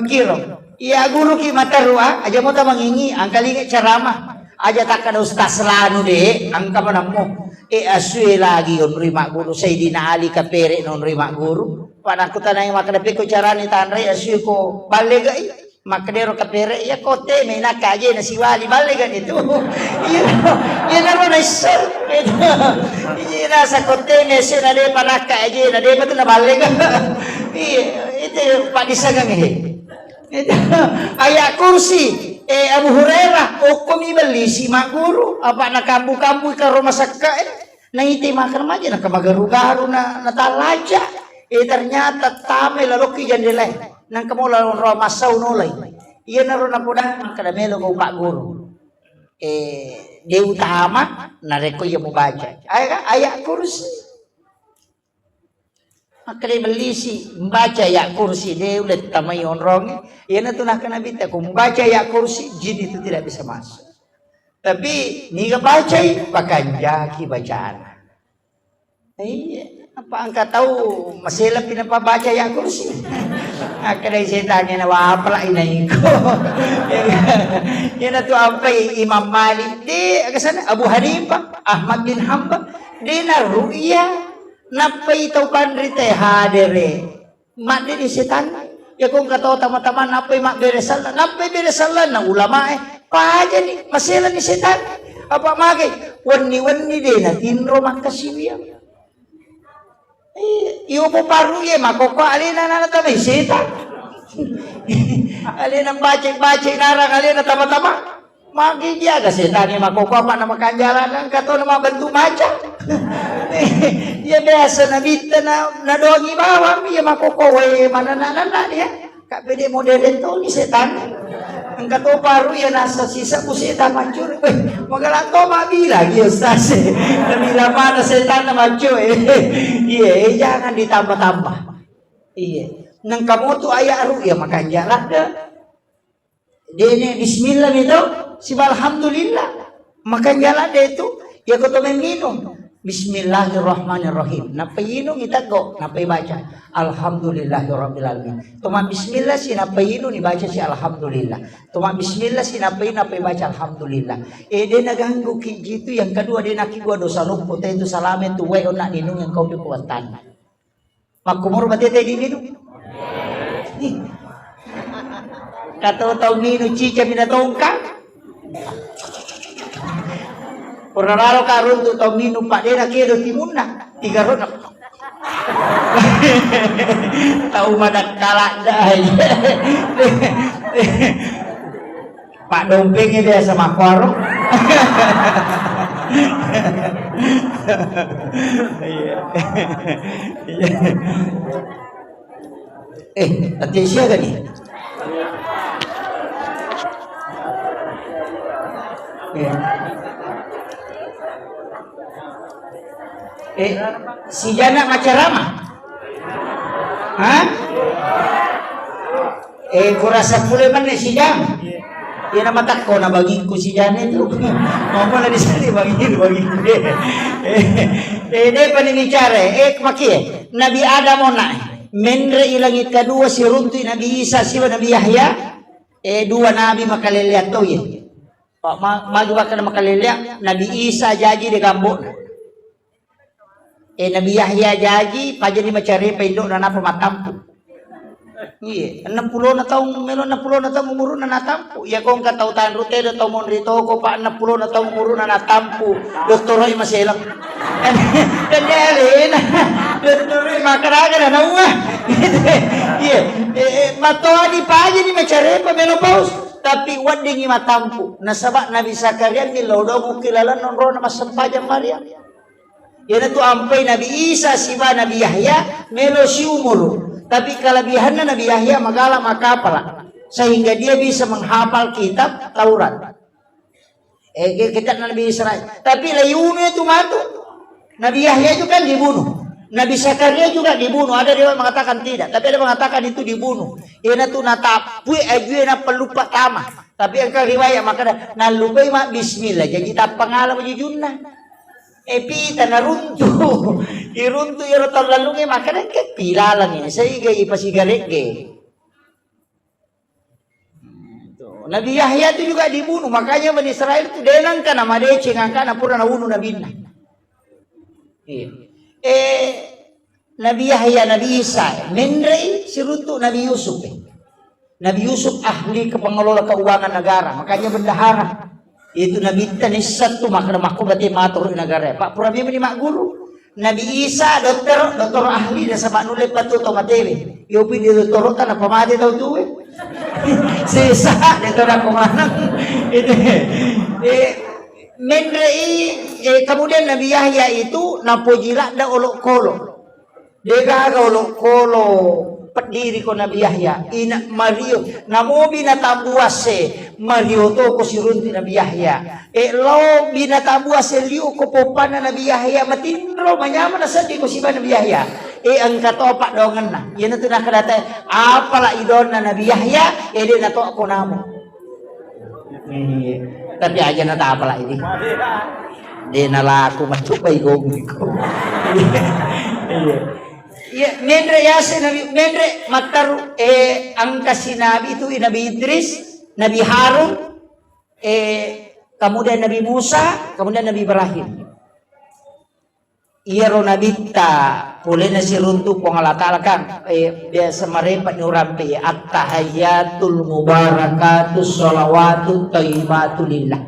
kilo. Iya guru ki matarua aja mau ta mangingi ang kalinga ceramah aja tak kada ustaz lanu de ang kamanamo asui lagi on rima guru Sayyidina Ali kapere non rima guru padang kutanay makadapi ko carani tanre asui ko balega makadero kapere ya kote may nakaje na si wali balega itu iya na ro na sir iya na sa kote me sinale panakaje na de betul na balega iya itu padisagang ayat kursi Abu Hurairah kami beli si mak guru apa nak kambu-kambu ke rumah sakit naiti makan aja nak magaru-garu na talaja ternyata tame lalu ki jandela nang kamu lalu rumah saunolay iya naroon na pudah makadamelo ko pak guru dia utama nareko ya mau baca ayat kursi makanya beli si membaca ya kursi dia udah tamai onrong ya nanti nak kena bita aku membaca ya kursi jin itu tidak bisa masuk tapi ni baca pakai jaki bacaan apa angkat tahu masih lebih apa baca ya kursi akhirnya saya tanya nama apa lah ini ko ya nanti apa Imam Malik di kesana Abu Hanifah Ahmad bin Hanbal di naruya napay itaw pandri te hadere mak di setan ya kung kataw tama-tama napay mak beresal na ulama pa aja ni masela ni setan apa magay wani de na tinro makasiwiya iyo po paru ye makoko alina na tamay setan alina baca narang alina tama-tama magi dia ka setan ni makoko apa na makanjalan kataw na mabantu maca ya biasa nabita na doangi bawang ya makokowai mana dia kak pede model itu ni setan ang kato paru ya nasa sisa ku setan mancur magalanto mabi lagi ustaz nabila mana setan na mancur iya jangan ditambah-tambah iya nang kamu tu ayah aru ya makan jalan dia bismillah itu si alhamdulillah makan jalan dia itu ya kau minum Bismillahirrahmanirrahim. Napayino itago, napay baca. Alhamdulillahirabbil alamin. Tuma bismillah si napayino ni baca si alhamdulillah. Tuma bismillah si napayino napay baca alhamdulillah. Dia naganggu gitu yang kedua dia nakigwa dosa luput itu salamet tuwe ona ninung yang kau pikuatan. Makumur batete di minum. Kata tahu minum cica mina tongkang. Orang raro karun tu tahu minum pak dia nak kira timuna 3 ron. Tahu mana kalak dah. Pak dompengnya dia sama warung. Nanti siapa ni? Si Jana Macarama. Hah? Kurasa pula mana si Jam? Dia nama tak kau nak bagi ku si Jana tu. Ngomong lah di sana bagi dia. Dia pandai bicara. Maki Nabi Adam nak mendre ilangit kedua si runtu Nabi Isa siwa Nabi Yahya. Dua Nabi makaleliat tu ya. Pak maju akan makaleliat Nabi Isa jaji di gambut. Nabi Yahya jaji pajani macari pendok dan apa matampu. Iya, 60 na taong meron 60 na taong umuro na natampu. Ya kung katautan rute na taong monrito ko pa 60 na taong umuro na natampu. Doktor ay maselang. Kanyari na. Doktor ay makaraga na nawa. Iya, matoa di pajani macari pa menopause. Tapi wading matampu. Nasaba Nabi Zakaria nilaw mo kilala non ro na masampajan Maria. Yan ito ampay Nabi Isa siba Nabi Yahya melo si umuro. Tapi kelebihannya Nabi Yahya magala makapala sehingga dia bisa menghafal kitab Taurat. Kitab Nabi Israel. Tapi layunya itu matu. Nabi Yahya juga dibunuh. Nabi Zakaria juga dibunuh. Ada yang mengatakan tidak, tapi ada yang mengatakan itu dibunuh. Ina tu natapui aju na pelupa tama. Tapi yang riwayat maka nalupay mak bismillah. Jadi tak pengalam jujunna. Pita na runtu. Iruntu iro talalungi makanan ke pilalang ini. Saya ipasigareke. Nabi Yahya itu juga dibunuh. Makanya Bani Israel itu denangkan nama dia cengangkan apura na unu Nabi na. Nabi Yahya, Nabi Isa menrei siruntu Nabi Yusuf. Nabi Yusuf ahli kepengelola keuangan negara. Makanya bendahara. Itu Nabi Tanisat tu makna makubati matur negara. Pak Purami ni mak guru. Nabi Isa dokter ahli dan sama nulis patu to materi. Yopi di doktor tan apa mati tahu tu. Sisa doktor aku mana. Kemudian Nabi Yahya itu napojila da olok kolo. Dega olok kolo pendiri ko Nabi Yahya ina Mario namo binatambuase Mario to ko sirunti Nabi Yahya lo binatambuase liu ko popana Nabi Yahya matindro manyaman na sa di ko siba Nabi Yahya ang katopak dongan na yan na nakadata apala idon na Nabi Yahya di na to ako namo tapi aja na ta apala ini di nalaku matupay ko ya mendre yasin Nabi mendre mataru angka si Nabi itu Nabi Idris, Nabi Harun, kemudian Nabi Musa, kemudian Nabi Ibrahim. Iya Nabi ta boleh nasi runtuh pengalatan biasa mereka nyurampi at-tahayyatul mubarakatus sholawatut thayyibatul lillah.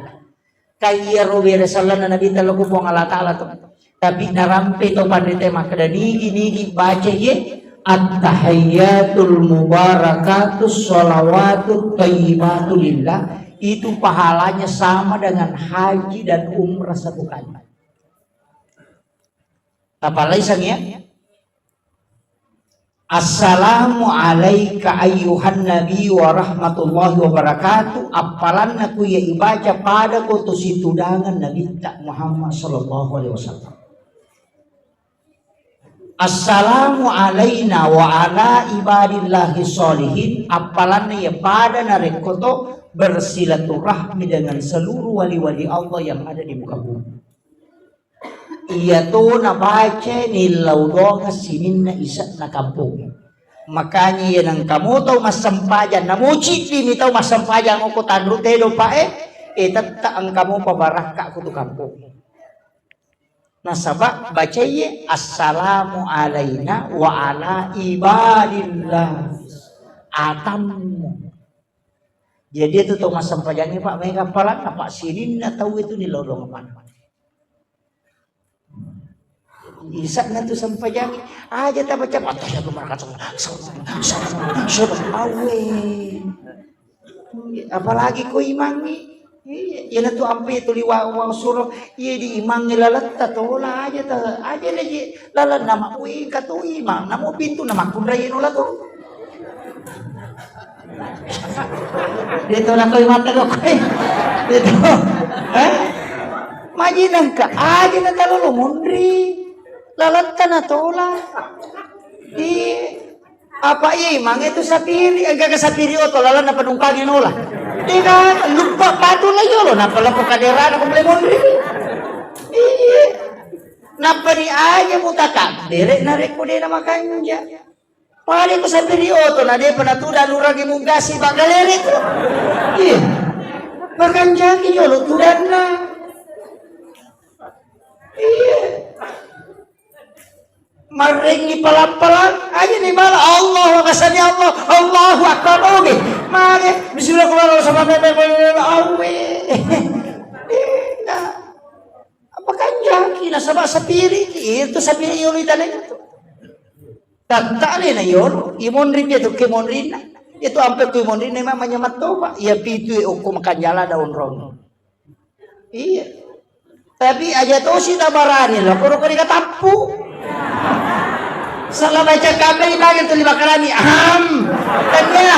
Kaya Robi Rasulullah Nabi talaku pengalatan tapi narampe to pandite makada nigi baca ye at-tahayyatul mubarakatus sholawatut thayyibatul lillah itu pahalanya sama dengan haji dan umrah satu kali. Apalagi sangnya Assalamu alayka ayyuhan nabi wa rahmatullahi wa barakatuh. Apalan aku ya ibaca pada ko to situdangan Nabi Muhammad sallallahu alaihi wasallam. Assalamu alayna wa ala ibadillahi sholihin. Apalan ya pada narekoto bersilaturahmi dengan seluruh wali-wali Allah yang ada di muka bumi. Iya to nabaca nilaw doang sinin na isa na kampung. Makanya yan ang kamu taw masampajan. Namuchi di taw masampajan ko tanro tedo pa tata ang kamu pabarak ka ko to kampung. Nasabak baca ye assalamu alaina wa ala ibadillah atammu. Jadi itu tuh mas sampajangnya Pak mereka palang Pak Sirin tahu itu di lorong apa. Isa na to sampajang aja ta baca patah ya berkat awe. Apalagi ko imangi yan to ampe to liwa wa suro ye di imang nilalatta to wala aja lagi lalan nama uwi ka to imang namo pintu nama kunray no la to. Dito na ko mata ko dito. Majinan ka aja na talo mundri. Lalanta na tola. Apa imang itu sapiri agak sapiri oto lalan na padungkangin ola. Di ka lupa patu la yolo na pala ko kadera na komplemon ri. Napani aja mutaka. Dere na rek ko de na makanja. Pali ko sapiri oto na de panatuda luragi mugasi bagalere ko. Makanja ki yolo tudan na. Maringi palang-palang aja nih malah Allah kasani Allah Allahu akbar oke mari bismillah sama awe apa kan jaki na sama sapiri itu sapiri yolo itanay itu tatali na yolo imonrin itu kemonrin itu ampe kemonrin namanya matoba ya pitu ukum kanjala daun rong iya tapi aja tuh si tabarani lah kuro katapu salah baca kabel lagi tuh lima kali tanya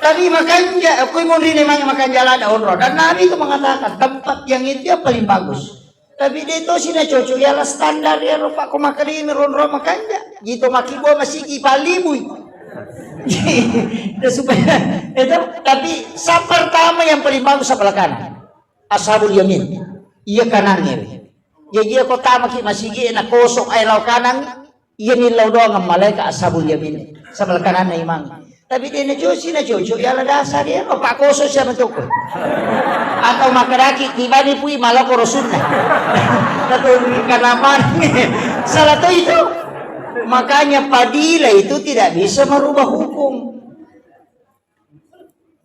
tapi makanya aku mau memang makan jalan daun roh dan Nabi itu mengatakan tempat yang itu yang paling bagus tapi dia itu sih cocok ya lah standar ya rupa aku makan ini roh makanya gitu makibo masih kipalibu supaya itu tapi saat pertama yang paling bagus sebelah kanan ashabul yamin iya kanannya jadi ako tama ki masigi na kosok ay law kanan iya nilaw doang ang malaika ashabul yamin sebelah kanan na imang tapi dia na jojo ya lah dasar ya o pakoso siya matukoy atau makaraki tiba ni puy malako rosun na natulog ka naman salah to itu makanya padila itu tidak bisa merubah hukum.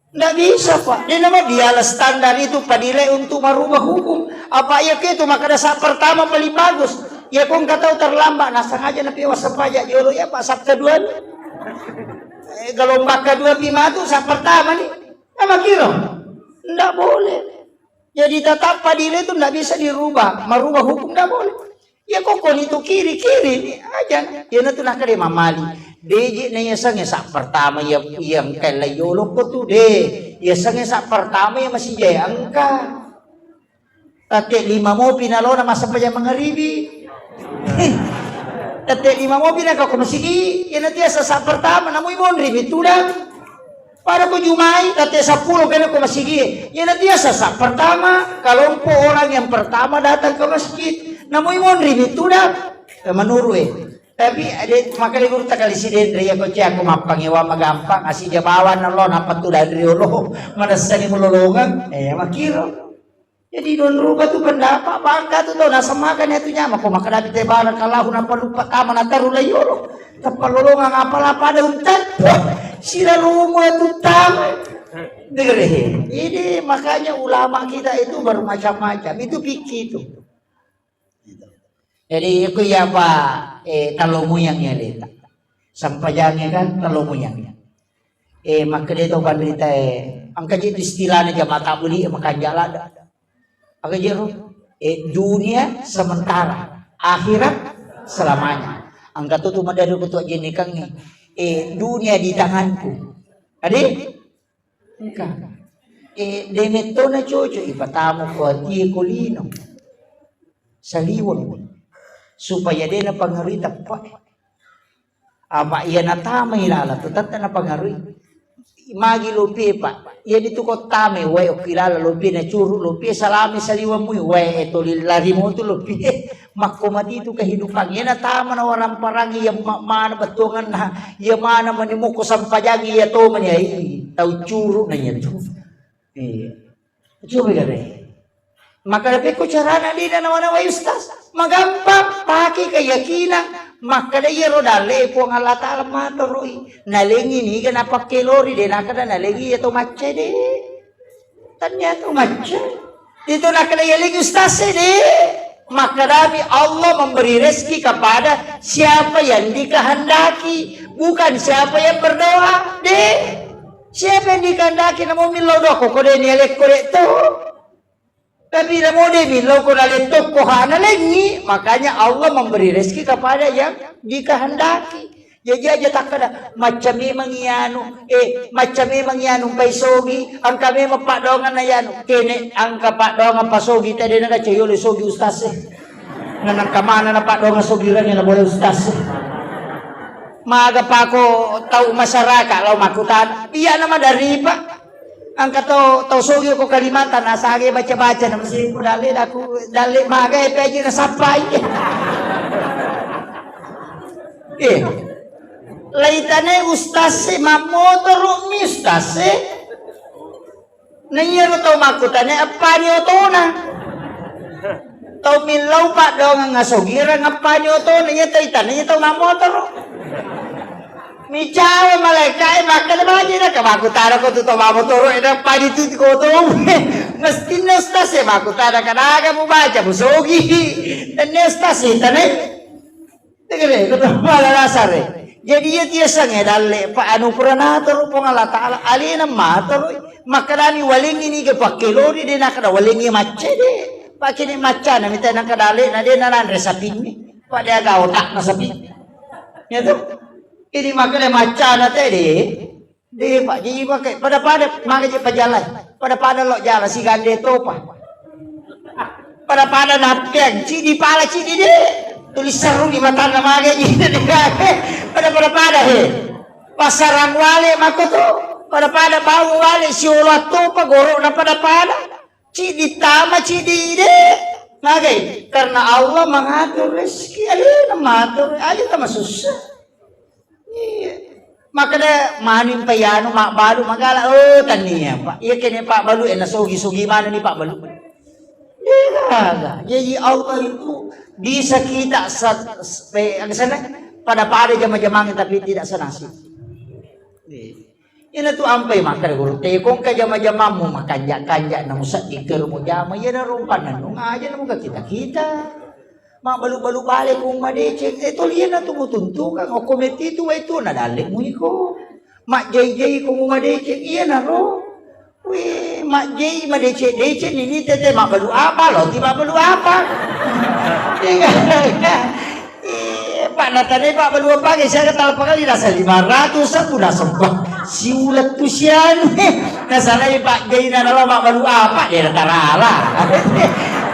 Tidak bisa Pak. Dia nama dialah standar itu padilai untuk merubah hukum. Apa ya itu maka saat pertama paling bagus. Ya kau nggak tahu terlambat. Nah sengaja nabi wasap pajak jolo ya Pak saat kedua nih. Gelombang kedua bima itu saat pertama nih. Apa kira? Tidak boleh. Jadi tetap padilai itu tidak bisa dirubah. Merubah hukum tidak boleh. Ya kok itu kiri aja. Ya nanti nak kade mamali. Deje na yasang sa pertama yang kay yolo ko to de. Yasang sa pertama yang masih jaya angka. Tate lima mo pinalo na masapa yang mangaribi. Tate lima mo pinaka ko masigi. Yan nanti sa pertama na mo ibon ribi tulang. Para ko jumai tate 10 kena ko masigi. Yan nanti sa pertama kalau po orang yang pertama datang ke masjid. Namoy mo rin ito na manuro tapi ada makali guru takali si Dendri ako siya ako mapangiwa magampang asi jabawan ng lo napatulan rin lo manasani mo lolongan makiro jadi don rupa tu pendapat bangka tu do nasa makan itu nyama ko makadabi te barang kalau na palupa tama na tarula yolo tapalolongan apala pada untat sila lumo itu tama dengerin ini makanya ulama kita itu baru macam-macam itu pikir itu. Jadi aku ya Pak talomuyang ya leta. Sampajangnya kan talomuyang. Maka dia tahu bandita ang kaji istilahnya mata beli makan jalan. Aga jero dunia sementara, akhirat selamanya. Ang katutu madado ko to jenikang dunia di tanganku. Ade? Enggak. Demeto na chocho ipatamo ko at kulino. Saliwon supaya dia na pangarita pa. Ama iya na tamay lala tutata na pangari. Magi lupi pa. Iya dito ko tame way o kilala lupi na churu lupi salami saliwan mo way eto lari mo to lupi. Makuma dito kahidupan. Iya na tama na walang parang iya mana batungan na iya mana manimuko sampajang iya to man iya tau churu na iya to. Iya. Coba gade. Maka dapat ko carana di na naman na ustaz. Magampang paki keyakinan. Maka da yero dale po ang Allah Ta'ala matoroy. Nalingi ni ka napakilori din. Nakada nalingi ito matcha di. Tanya ito matcha. Dito nakada yaling ustaz di. Maka dami Allah memberi rezeki kepada siapa yang dikehendaki. Bukan siapa yang berdoa. Di. Siapa yang dikehendaki namun milau doa. Kok dia nialek korek tu. Tapi namun dia bilang kau nak letak kohana lagi, makanya Allah memberi rezeki kepada yang dikehendaki. Jadi aja tak ada macam memang ianu, macam memang ianu paisogi, angka memang pak dongan na ianu, kene angka pak dongan pasogi tadi na cayo le sogi ustaz. Nanang kamana na pak dongan sogi ran na boleh ustaz. Maga pa ko tahu masyarakat law makutan, iya nama dari pak. Angka to sogi ko Kalimantan asage baca-baca na mesin ko dali aku dali maga peji na sapai. Laitane ustaz se mamotor mi ustaz se. Nanyero to makutane apa ni otona. Tau milau pak dong ngasogira ngapa ni otona nya taitane to mamotor. Micawa malaikat makan baje na kamakutara ko to mamotoro ina padi tu ko to mesti nestas se makutara kanaga mo baca musogi dan nestas tane tegere ko malarasare jadi dia sange dalle pa anu pranator po Allah Taala alina mator makadani waling ini ke pakilori de nakada waling macce de pakini macca na mita nakadale na de nanan resapin pada ga otak na sapi ya to. Ini makanya macana tadi, di pak jadi pakai pada makanya pejalan, pada lo jalan si gande topa, pada napeng, cidi pala cidi deh, tulis seru di mata nama makanya pada pasarang wale makoto, pada bau wale si ulat topa gorok na pada cidi tama cidi deh, makanya karena Allah mengatur rezeki, ada mengatur, aja tak susah. Makanya manin payano mak balu magala tania pak iya kene pak balu nasogi mana nih pak balu jadi Allah itu bisa kita sana pada jama-jamang tapi tidak senasib ini tuh ampai makanya guru tekong ke jama-jamamu makanja na musat iker mo jama ya na rumpan nung aja na kita mak balu-balu balik kung madecek ito liyan na tumutuntukan o kometi itu na dalik mo iko mak jay kung madecek iya na ro weh mak jay madecek ini tete mak balu apa lo tiba balu apa pak natane pak balu apa saya kata apa kali nasa 500 aku dah sembah si ulat pusian nasalay pak jay na nalo mak balu apa dia tarala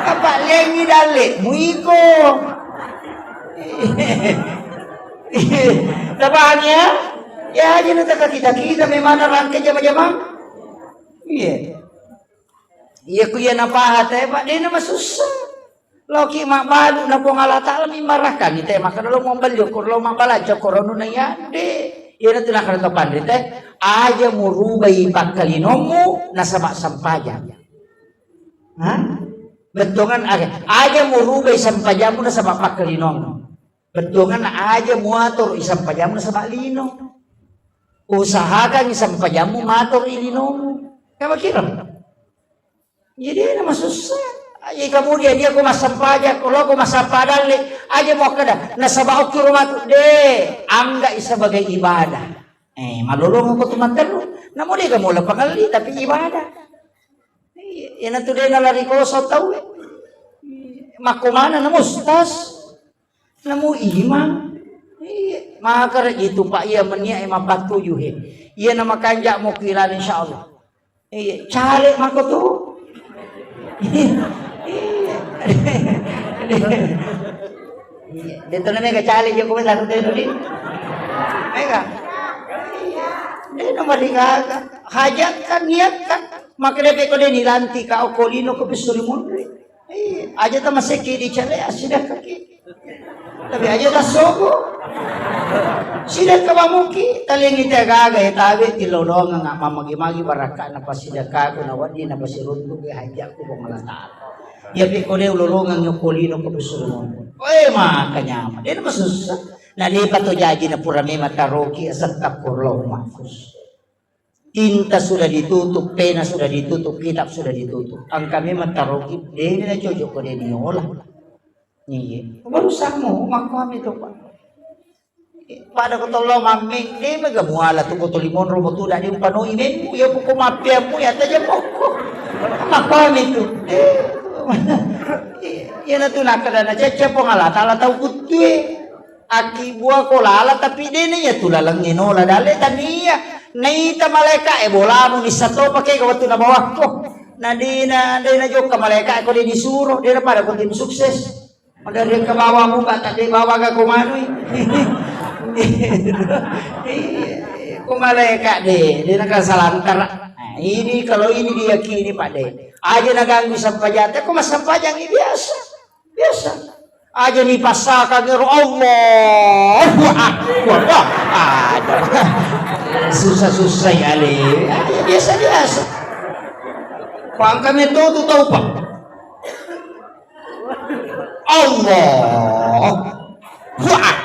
apa lengi dale muiko tabahannya ya aja nanti kita memang rangka jama-jama iya kuya apa hati pak dia nama susah loki mak balu na pong Allah Ta'ala mimarahkan ite maka lo mau beli lo mau balaja korono na yan iya nanti nak kata pandit aja murubai pakalinomu nasama sampaja bentongan aja murubay isang pajamu na sa mapakalinom. Bentongan aja muator isang pajamu na sa malino. Usahakan isang pajamu mator ilinom. Kaya makirap. Jadi na masusah. Ay kemudian dia ko masampaja, kalau ko masampadan aja mo kada nasabaot ko rumah de angga sebagai ibadah. Malulung ko tumantan. Namo di ka mo lang pangali tapi ibadah. Yan ang tuloy na lari ko sa tao makumana na mo ustaz na mo imam makakara itu pak iya mania mapatuyuhin iya na makanja mo kilala insyaallah cale mako to dito na may kacali yung kumita ko tayo din mega na maligaga hajat kan niat kan makrepe ko din nilanti ka o kolino ko pisuri mo aja ta maseki di chale asida kaki Tapi aja dah sogo. Sida kamamuki talingi tagaga itabi tilodong nga mamagi-magi baraka na pasida kago na wadi na pasirunto kay hajak ko malata. Yapi ko de ululungan yung kulino ko bisulungan. Oy mga kanyama, di na masusah. Nalipat to jaji na purami mataroki asat tapurlaw mahfuz. Tinta sudah ditutup, pena sudah ditutup, kitab sudah ditutup. Ang kami mataroki, di na jojo ko de niola. Niye, baru mo, makuha ito pa. Pada ko tolo maming di magamuala to ko limon ro mo da di pano inen mo ya ko mapya mo ya ta mo ko makami to ya na to nakada na cheche po ngala tala tau kutu aki buah ko lala tapi di ni ya tulalang nginola dale tania naita malaika bola mo ni sato pakai ko to na bawah ko na di na jok ka malaika ko di disuruh di na para ko tim sukses madari ka bawa mo ba ta di bawa ka kumanoy kung malaikat deh, dia nak salantar. Nah, ini kalau ini diyakini Pak De, aja naganggu sampajate, kok mas sampajang ini biasa, biasa. Aja nih pasakan Allah, ada susah-susah ya le, biasa-biasa. Pangkam itu tuh tahu Pak, Allah, wah,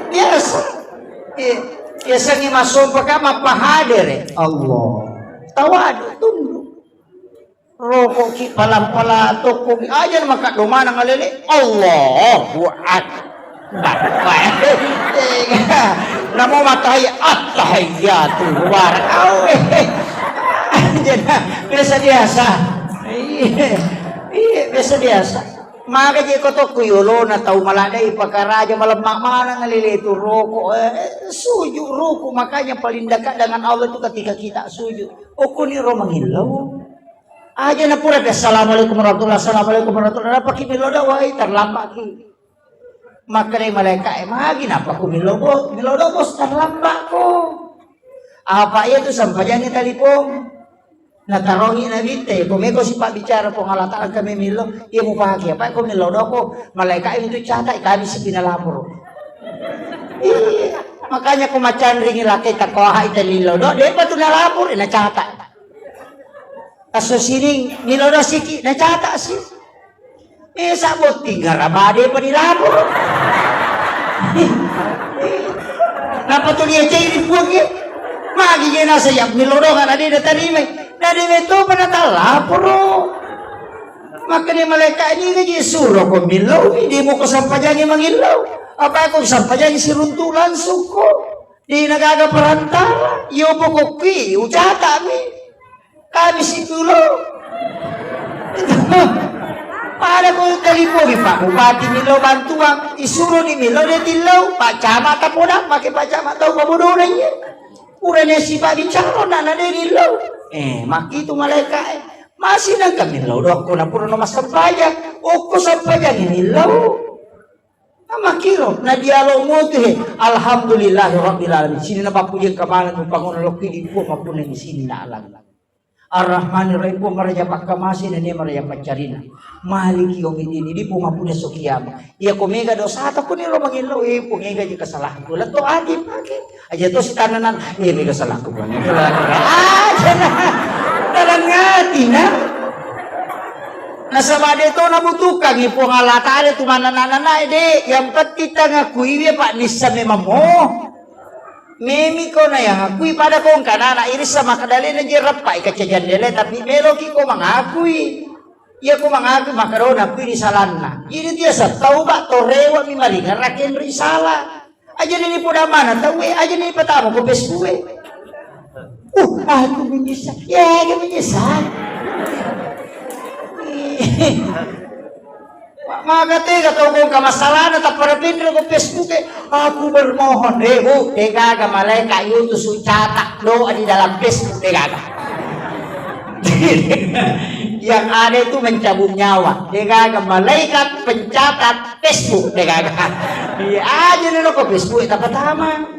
biasa. Biasanya masuk pakai apa hadir Allah. Tawadu tunduk. Rokok ki palam-pala toko aja maka domana ngalele Allahu Akbar. Namo matai at-tahiyatu war. Biasa-biasa. Biasa-biasa. Maka jika kau kuyulo na tahu maladai pakaraja malam mana ngalile itu rokok sujud rokok makanya paling dekat dengan Allah itu ketika kita sujud. Okuni romangilau aja na pura assalamualaikum warahmatullahi assalamualaikum warahmatullahi apa kimiloda wahai terlambat ki. Maka dari malaikat magi napa ku miloda bos terlambat ko. Apa itu sampai jangan telepon. Natarongi na binte, kumeko si Pak bicara po ngalataan kami milo, iya mo pahagi, apa ko milo do ko, malaikat itu catat, kami si pinalapor. Makanya kumacan ringi laki takoha ita lilo do, dia pa ito nalapor, nacatat. Kaso sining milo do siki, nacatat si. Sabot, tiga rabade pa nilapor. Napatuloy siya inipuag eh. Magiging nasa yak milo do, nga na di natarimay. Dari itu pada talapuro. Maka ni malaikat ini gaji suruh ko milaw. Hindi mo ko sampadyang mangilaw. Apa ako sampadyang siruntulan suko. Di nagagaparantara. Iyo po ko ki. Ujata mi. Kami si tulo. Para ko talipogi pa. Bupati milaw bantuang. Isuro ni milaw ni tilaw. Pak Camat po na. Maki Pak Camat tau mabudo na niya. Ura na si Pak Bicara na nadilaw. Maki itu malaikat masih nang kami law ko na puro na masampayag o ko sampayag inilaw makiro na dialog mo to alhamdulillah rabbil alamin sini na papuyan kamalan ng Pangulo Loki di po mapunan ni sini na alam Ar-Rahman Ar-Rahim po maraja pagkamasi na ni maraja pacarina maliki yung ini di po mapunan so kiyama iya kumega do sa ato ko ni romangilaw pumega di kasalahan ko lang to adi pagi aja to si tananan may kasalahan ko lang dalam ngati na nasa bade to nabutukang ipo nga latale tumananana ide yang petita ngakui dia Pak Nisa memang mo memi ko na yang akui pada kong kanana iris sama kadali na jirapai kacajandele tapi meloki ko mangakui iya ko mangakui makaroon akui di salanna jadi dia sa tauba torewa mi malinga raken risala aja nini po mana tahu aja nini patamo ko besbuwe aku menyesal ya dia menyesal maka tega kau kong kamasalan at parapindro ko Facebook aku bermohon bu tega ka malaikat itu sucatak do di dalam Facebook tega yang ada itu mencabut nyawa tega ka malaikat pencatat Facebook tega iya aja nino ko Facebook itu pertama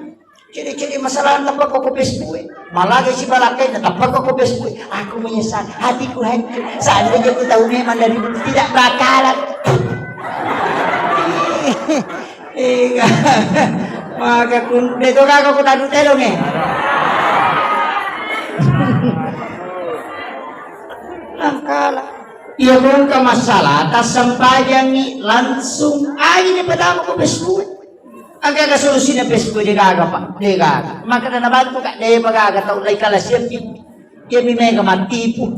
Ciri-ciri masalah tapak ko Facebook. Malagay si Balakay na tapak ko Facebook. Aku menyesal, hatiku hancur. Seandainya ku tahu memang dari dulu tidak bakalan. Maka kung dito ka ko tanu telong eh. Angkala. Iya kung ka masalah tas sampayang ni langsung ay ni padamo ko Facebook. Ang kakasolusi na Facebook di gaga pa, di gaga. Maka na naman ko ka, di magaga taon lay kalasyan yun. Yan may mega matipo.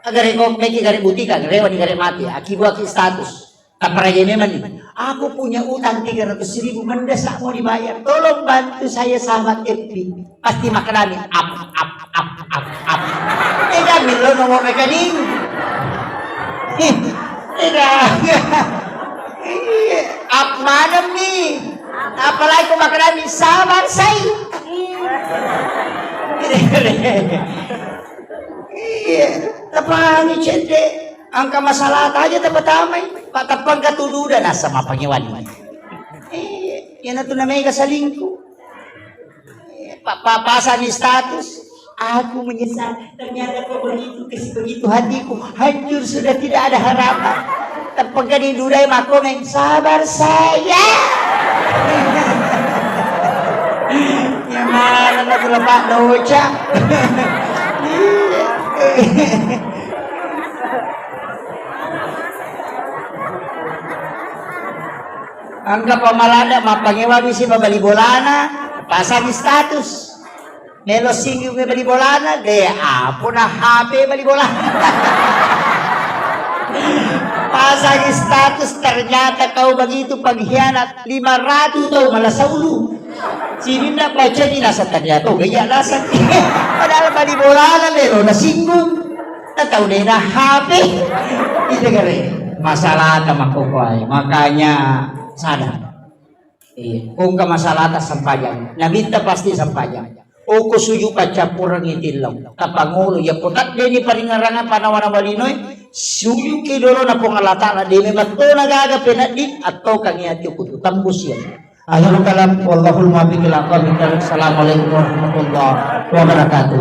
Agari ko, may kigari buti ka, rewa ni gari mati. Akibo aki status. Kaparaya naman eh. Ako punya utang 300,000 mandasa mo dibayar. Tolong bantu saya sahabat FB. Pasti makanamin up. Eh kami lo nomor rekening. Up mana nih? Apalagi kung makarami sabar saya. Tapang icende ang kamasalat aja tapatamay patapang katududan asa mapangiwan. Yan na to na may kasaling ko. Papasa ni status. Aku menyesal, ternyata kau begitu, kasi begitu hatiku hancur, sudah tidak ada harapan. Tapag duray makomeng, sabar saya. Yang mana na kulapak na uca. Angka pamalada, mapangiwagi si babali bolana, pasang status. Nelo singgung ke bali bolana, de apo na HP bali bolana. Pasang status, ternyata kau begitu pengkhianat 500 tau malah saulu. Sini nak baca ni nasa ternyata gaya nasa. Padahal bali bolana nelo na singgung. Tahu deh na HP. Itu kare masalah sama kokoy. Makanya sadar. Kung ka masalah ta sampayang, nabinta pasti sampayang. O kusuyo ka campurang itilaw. Kapangulo, ya putat din ni paringarangan panawan ng balinoy, suyo kiloro na pong alata na din, bato nagagapin na din, at to kanyat yung puto, tambos yan. Ayun kalam, wallahul mabikilang kami, assalamualaikum warahmatullahi wabarakatuh.